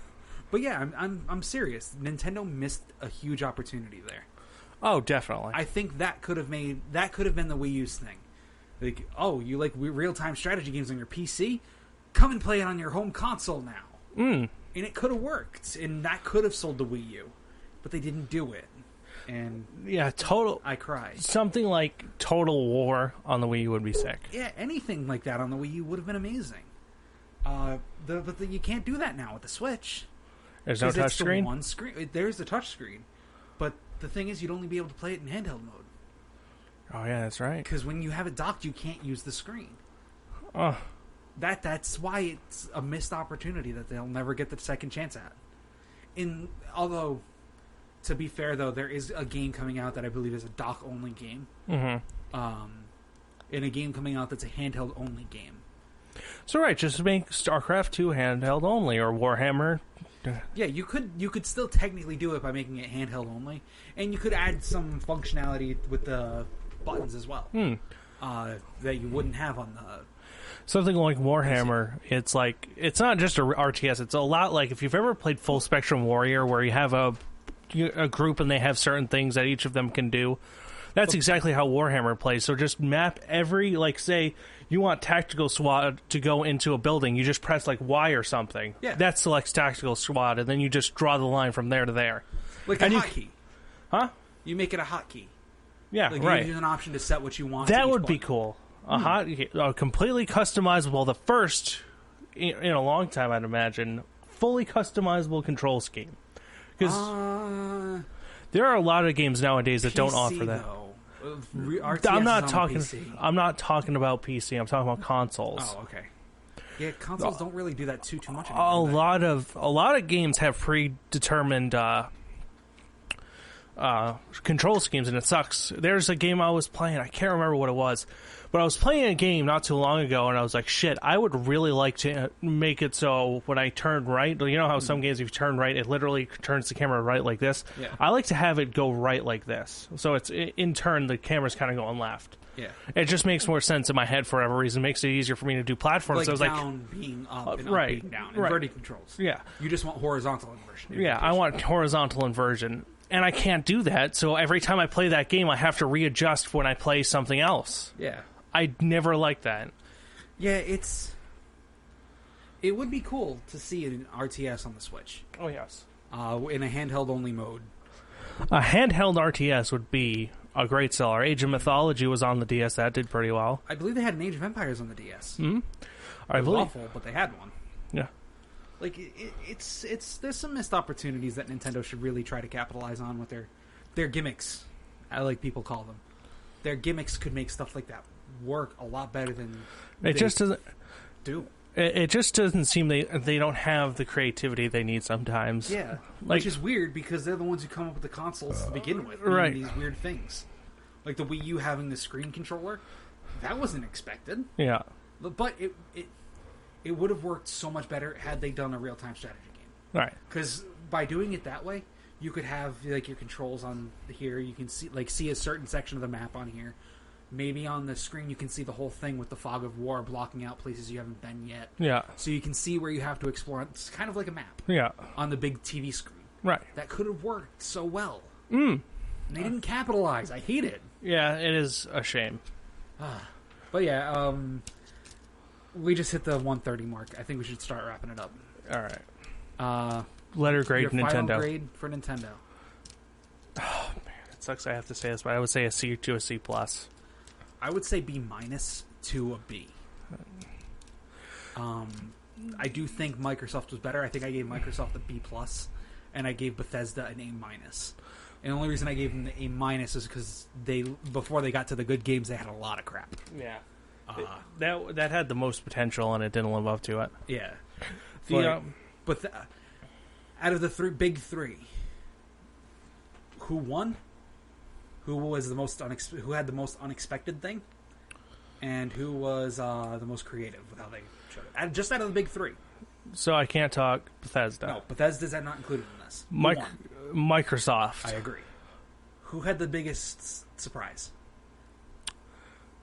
But yeah, I'm serious. Nintendo missed a huge opportunity there. Oh, definitely. I think that could have been the Wii U's thing. Like, oh, you like real-time strategy games on your PC? Come and play it on your home console now. And it could have worked, and that could have sold the Wii U, but they didn't do it. And yeah, I cried. Something like Total War on the Wii U would be sick. Yeah, anything like that on the Wii U would have been amazing. But you can't do that now with the Switch. There's no touchscreen? One screen. There's the touchscreen, but the thing is, you'd only be able to play it in handheld mode. Oh yeah, that's right. Because when you have it docked, you can't use the screen. Oh. That's why it's a missed opportunity that they'll never get the second chance at. Although, to be fair though, there is a game coming out that I believe is a dock-only game. And a game coming out that's a handheld-only game. So right, just make StarCraft 2 handheld only, or Warhammer. Yeah, you could still technically do it by making it handheld only, and you could add some functionality with the buttons as well that you wouldn't have on the. Something like Warhammer, it's not just a RTS. It's a lot like if you've ever played Full Spectrum Warrior, where you have a group and they have certain things that each of them can do. That's exactly how Warhammer plays. So just map every, say you want Tactical SWAT to go into a building, you just press Y or something. Yeah. That selects Tactical SWAT, and then you just draw the line from there to there. Like a hotkey. Huh? You make it a hotkey. Yeah, like right. You use an option to set what you want. That would be cool. Completely customizable. The first in a long time, I'd imagine, fully customizable control scheme. Because there are a lot of games nowadays that don't offer that. I'm not talking. I'm not talking about PC. I'm talking about consoles. Oh, okay. Yeah, consoles don't really do that too much anymore. A lot of games have predetermined control schemes, and it sucks. There's a game I was playing. I can't remember what it was, but I was playing a game not too long ago, and I was like, shit, I would really like to make it so when I turn right, you know how some games, if you turn right, it literally turns the camera right like this? Yeah. I like to have it go right like this. So it's in turn, the camera's kind of going left. Yeah. It just makes more sense in my head for whatever reason. It makes it easier for me to do platforms. So I was down being up and right, up being down. Inverted controls. Yeah. You just want horizontal inversion. Yeah, I want horizontal inversion. And I can't do that, so every time I play that game, I have to readjust when I play something else. Yeah. I never like that. Yeah, it would be cool to see an RTS on the Switch. Oh, yes. In a handheld-only mode. A handheld RTS would be a great seller. Age of Mythology was on the DS. That did pretty well. I believe they had an Age of Empires on the DS. Mm-hmm. It was awful, but they had one. Yeah. Like, there's some missed opportunities that Nintendo should really try to capitalize on with their gimmicks. I like people call them. Their gimmicks could make stuff like that work a lot better than it just doesn't do. It just doesn't seem they don't have the creativity they need sometimes. Yeah, which is weird because they're the ones who come up with the consoles to begin with. Right. These weird things, like the Wii U having the screen controller, that wasn't expected. Yeah, but it it would have worked so much better had they done a real-time strategy game. Right. Because by doing it that way, you could have like your controls on here. You can see a certain section of the map on here. Maybe on the screen you can see the whole thing with the fog of war blocking out places you haven't been yet. Yeah. So you can see where you have to explore. It's kind of like a map. Yeah. On the big TV screen. Right. That could have worked so well. Mm. And they didn't capitalize. I hate it. Yeah, it is a shame. But yeah, we just hit the 1:30 mark. I think we should start wrapping it up. All right. Letter grade your Nintendo. Final grade for Nintendo. Oh man, it sucks I have to say this, but I would say a C to a C plus. I would say B- to a B. I do think Microsoft was better. I think I gave Microsoft a B+, and I gave Bethesda an A-. And the only reason I gave them the A- is because before they got to the good games, they had a lot of crap. Yeah. That had the most potential, and it didn't live up to it. Yeah. But out of the big three, who won? Who was the most who had the most unexpected thing? And who was the most creative with how they showed it? Just out of the big three. So I can't talk Bethesda. No, Bethesda's not included in this. Microsoft. I agree. Who had the biggest surprise?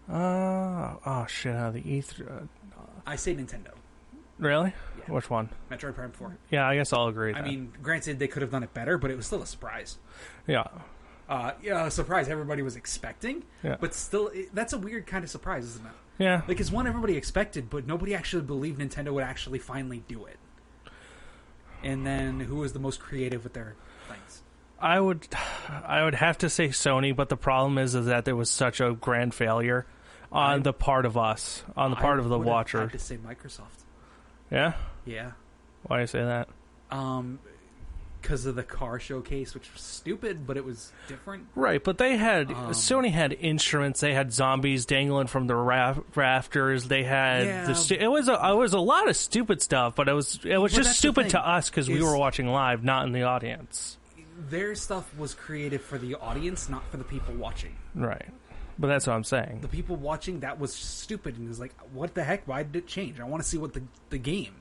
Oh shit! Out of the E3. I say Nintendo. Really? Yeah. Which one? Metroid Prime 4. Yeah, I guess I'll agree. I mean, granted, they could have done it better, but it was still a surprise. Yeah. A surprise everybody was expecting. Yeah. But still, that's a weird kind of surprise, isn't it? Yeah. Like, it's one everybody expected, but nobody actually believed Nintendo would actually finally do it. And then, who was the most creative with their things? I would have to say Sony, but the problem is that there was such a grand failure on the part of us, on the part of the watcher. I would have to say Microsoft. Yeah? Yeah. Why do you say that? Because of the car showcase, which was stupid, but it was different. Right, but they had Sony had instruments. They had zombies dangling from the rafters. They had it was a lot of stupid stuff, but it was just stupid to us because we were watching live, not in the audience. Their stuff was created for the audience, not for the people watching. Right, but that's what I'm saying. The people watching, that was stupid, and it was like, what the heck? Why did it change? I want to see what the game.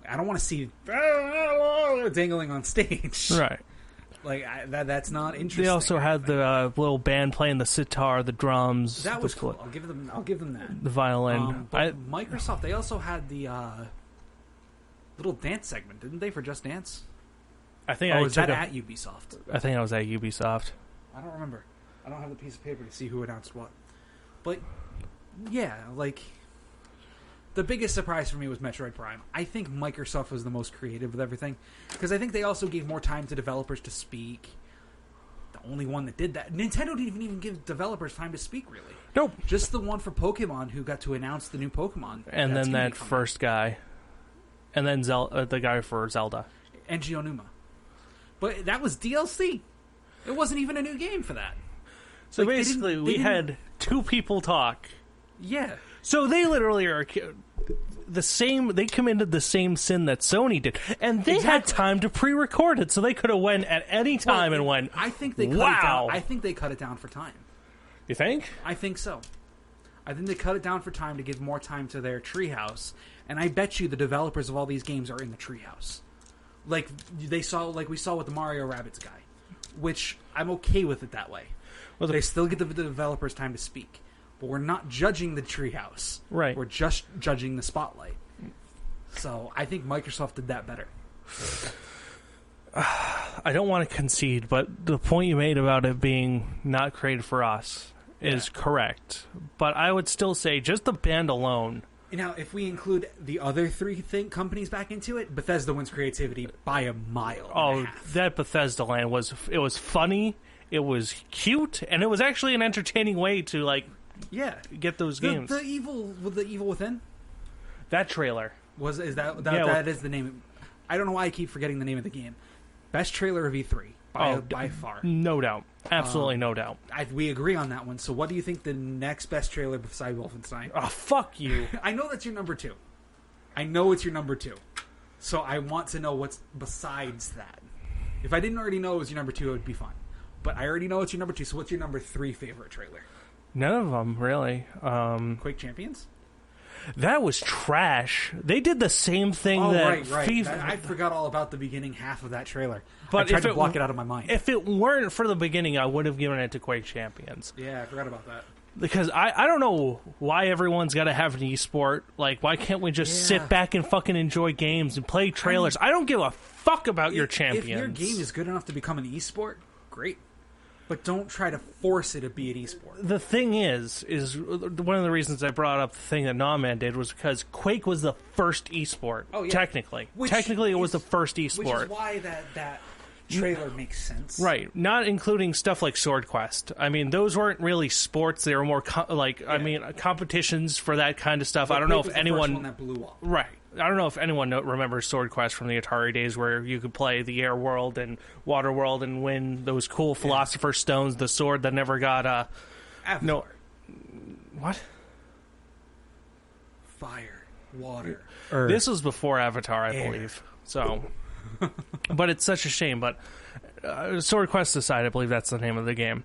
I don't want to see dangling on stage. Right. Like, that's not interesting. They also had the little band playing the sitar, the drums. That was cool. I'll give them that. The violin. But Microsoft, they also had the little dance segment, didn't they, for Just Dance? I think was that at Ubisoft? I think I was at Ubisoft. I don't remember. I don't have the piece of paper to see who announced what. But, yeah, like, the biggest surprise for me was Metroid Prime. I think Microsoft was the most creative with everything, because I think they also gave more time to developers to speak. The only one that did that. Nintendo didn't even give developers time to speak, really. Nope. Just the one for Pokemon who got to announce the new Pokemon. And then that first guy. And then the guy for Zelda. And Gionuma. But that was DLC. It wasn't even a new game for that. So basically, we had two people talk. Yeah. So they literally are the same. They committed the same sin that Sony did, and they had time to pre-record it, so they could have went at any time and went. I think they cut it down. I think they cut it down for time. You think? I think so. I think they cut it down for time to give more time to their treehouse, and I bet you the developers of all these games are in the treehouse. Like we saw with the Mario Rabbids guy, which I'm okay with it that way. Well, they still get the developers time to speak, but we're not judging the treehouse. Right. We're just judging the spotlight. So I think Microsoft did that better. I don't want to concede, but the point you made about it being not created for us is correct. But I would still say just the band alone. Now, if we include the other three companies back into it, Bethesda wins creativity by a mile. Oh, that Bethesda land was funny, it was cute, and it was actually an entertaining way to get those games. The Evil Within. That trailer that is the name. I don't know why I keep forgetting the name of the game. Best trailer of E3 by far, no doubt, absolutely no doubt. We agree on that one. So, what do you think the next best trailer beside Wolfenstein? Oh, fuck you! I know that's your number 2. I know it's your number 2. So I want to know what's besides that. If I didn't already know it was your number 2, it would be fine. But I already know it's your number 2. So what's your number 3 favorite trailer? None of them really. Quake Champions. That was trash. They did the same thing right. FIFA... I forgot all about the beginning half of that trailer. But I tried to block it out of my mind. If it weren't for the beginning, I would have given it to Quake Champions. Yeah, I forgot about that. Because I don't know why everyone's got to have an esport. Like, why can't we just sit back and fucking enjoy games and play trailers? I don't give a fuck about your champions. If your game is good enough to become an esport, great. But don't try to force it to be an esport. The thing is one of the reasons I brought up the thing that Gnawman did was because Quake was the first esport. Oh, yeah. Technically. It was the first esport. Which is why that trailer makes sense. Right. Not including stuff like Sword Quest. I mean, those weren't really sports. They were more, competitions for that kind of stuff. But I don't know Quake if was the anyone... first one that blew up. Right. I don't know if anyone remembers Sword Quest from the Atari days where you could play the Air World and Water World and win those cool Philosopher's Stones, the sword that never got... Avatar. No. What? Fire. Water. This was before Avatar, I believe. So... but it's such a shame. But Sword Quest aside, I believe that's the name of the game.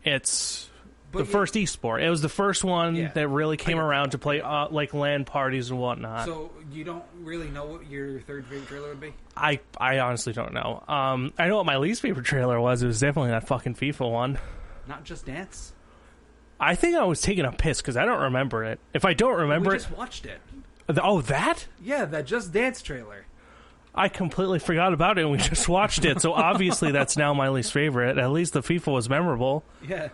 It's the first esport. It was the first one that really came around to play like LAN parties and whatnot. So you don't really know what your third favorite trailer would be? I honestly don't know. I know what my least favorite trailer was. It was definitely that fucking FIFA one. Not Just Dance? I think I was taking a piss because I don't remember it. If I don't remember We just watched it. Oh, that? Yeah, that Just Dance trailer. I completely forgot about it and we just watched it, so obviously that's now my least favorite. At least the FIFA was memorable. Yeah.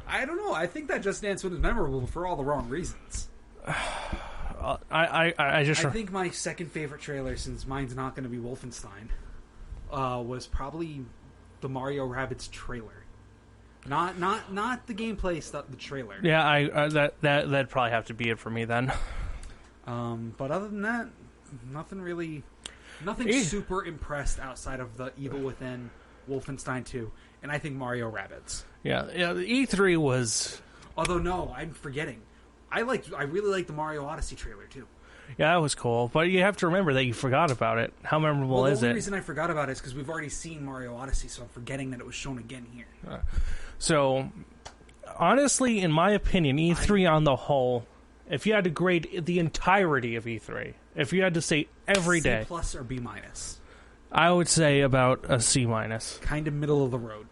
I don't know. I think that Just Dance one is memorable for all the wrong reasons. I think my second favorite trailer, since mine's not going to be Wolfenstein, was probably the Mario Rabbids trailer. Not the gameplay stuff, the trailer. Yeah, that'd probably have to be it for me then. But other than that, nothing super impressed outside of the Evil Within, Wolfenstein 2, and I think Mario Rabbids. Yeah, the E3 was... Although, no, I'm forgetting. I really liked the Mario Odyssey trailer, too. Yeah, that was cool, but you have to remember that you forgot about it. How memorable is it? The only reason I forgot about it is because we've already seen Mario Odyssey, so I'm forgetting that it was shown again here. So, honestly, in my opinion, E3 on the whole... If you had to grade the entirety of E3, if you had to say every day... C plus or B minus? I would say about a C minus. Kind of middle of the road.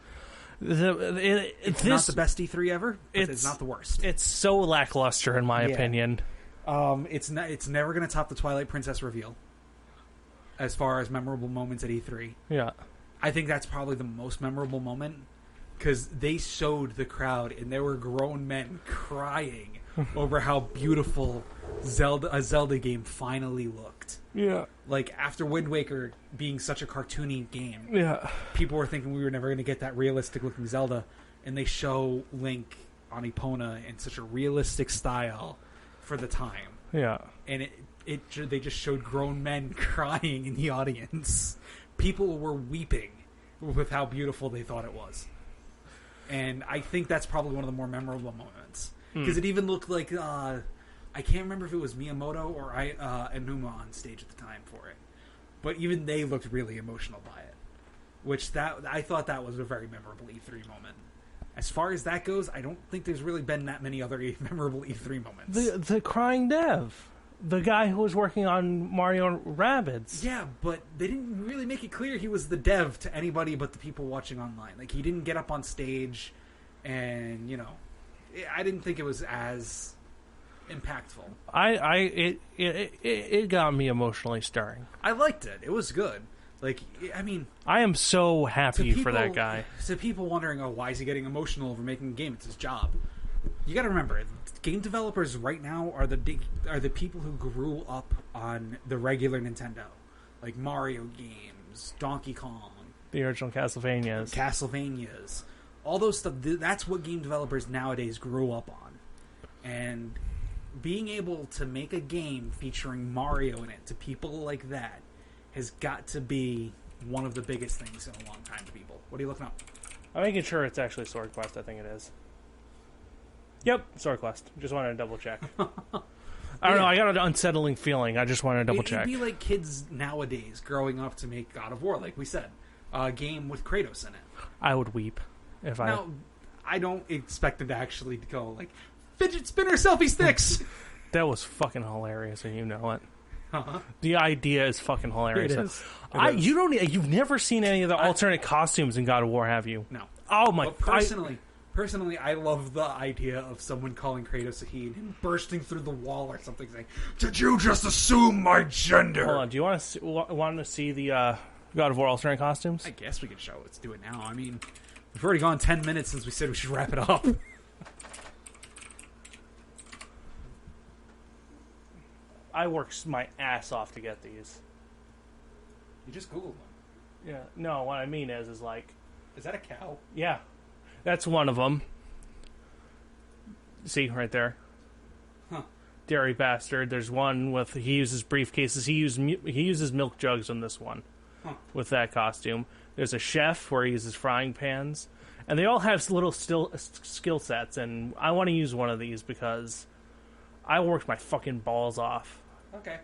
It's not the best E3 ever, but it's not the worst. It's so lackluster, in my opinion. It's never going to top the Twilight Princess reveal as far as memorable moments at E3. Yeah. I think that's probably the most memorable moment because they showed the crowd and there were grown men crying over how beautiful a Zelda game finally looked. Yeah. Like, after Wind Waker being such a cartoony game, people were thinking we were never going to get that realistic-looking Zelda, and they show Link on Epona in such a realistic style for the time. Yeah. And they just showed grown men crying in the audience. People were weeping with how beautiful they thought it was. And I think that's probably one of the more memorable moments. Because it even looked like I can't remember if it was Miyamoto or Enuma on stage at the time for it, but even they looked really emotional by it. I thought that was a very memorable E3 moment. As far as that goes, I don't think there's really been that many other memorable E3 moments. The crying dev, the guy who was working on Mario Rabbids. Yeah, but they didn't really make it clear he was the dev to anybody but the people watching online. Like, he didn't get up on stage, and I didn't think it was as impactful. It got me emotionally stirring. I liked it. It was good. Like, I mean, I am so happy for that guy. To people wondering, why is he getting emotional over making a game? It's his job. You got to remember, game developers right now are the people who grew up on the regular Nintendo, like Mario games, Donkey Kong, the original Castlevanias. All those stuff, that's what game developers nowadays grew up on. And being able to make a game featuring Mario in it to people like that has got to be one of the biggest things in a long time to people. What are you looking up? I'm making sure it's actually Sword Quest, I think it is. Yep, Sword Quest. Just wanted to double check. I don't know, I got an unsettling feeling. I just wanted to double check. It'd be like kids nowadays growing up to make God of War, like we said. A game with Kratos in it. I would weep. Now, I don't expect them to actually go like Fidget spinner selfie sticks! That was fucking hilarious, and you know it. Uh-huh. The idea is fucking hilarious. It is. You've never seen any of the alternate costumes in God of War, have you? No. Oh my! Personally, I love the idea of someone calling Kratos a he and him bursting through the wall or something, saying, "Did you just assume my gender?" Hold on. Do you want to see the God of War alternate costumes? I guess we can show it. Let's do it now. I mean, we've already gone 10 minutes since we said we should wrap it up. I worked my ass off to get these. You just Googled them. Yeah. No, what I mean is like... Is that a cow? Yeah. That's one of them. See, right there. Huh. Dairy bastard. There's one with... He uses briefcases. He uses milk jugs on this one. Huh. With that costume. There's a chef where he uses frying pans. And they all have little skill sets. And I want to use one of these because I worked my fucking balls off. Okay.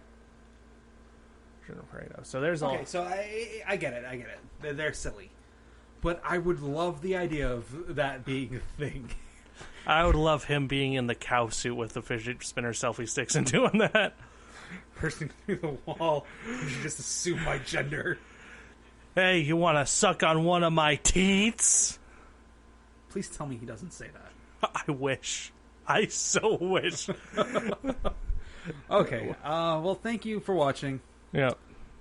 So there's all... Okay, so I get it. They're silly. But I would love the idea of that being a thing. I would love him being in the cow suit with the fidget spinner selfie sticks and doing that. Bursting through the wall. You should just assume my gender. Hey, you want to suck on one of my teats? Please tell me he doesn't say that. I wish. I so wish. Okay. Well, thank you for watching. Yep.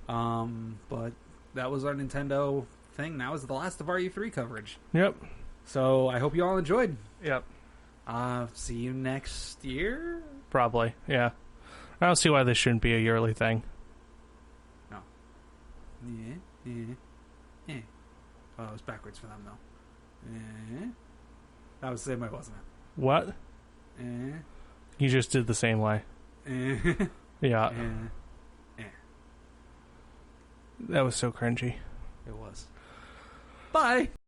But that was our Nintendo thing. That was the last of our E3 coverage. Yep. So I hope you all enjoyed. Yep. See you next year? Probably, yeah. I don't see why this shouldn't be a yearly thing. No. Yeah. Oh, it was backwards for them, though. That was the same way, wasn't it? What? You just did the same way. Yeah. That was so cringy. It was. Bye!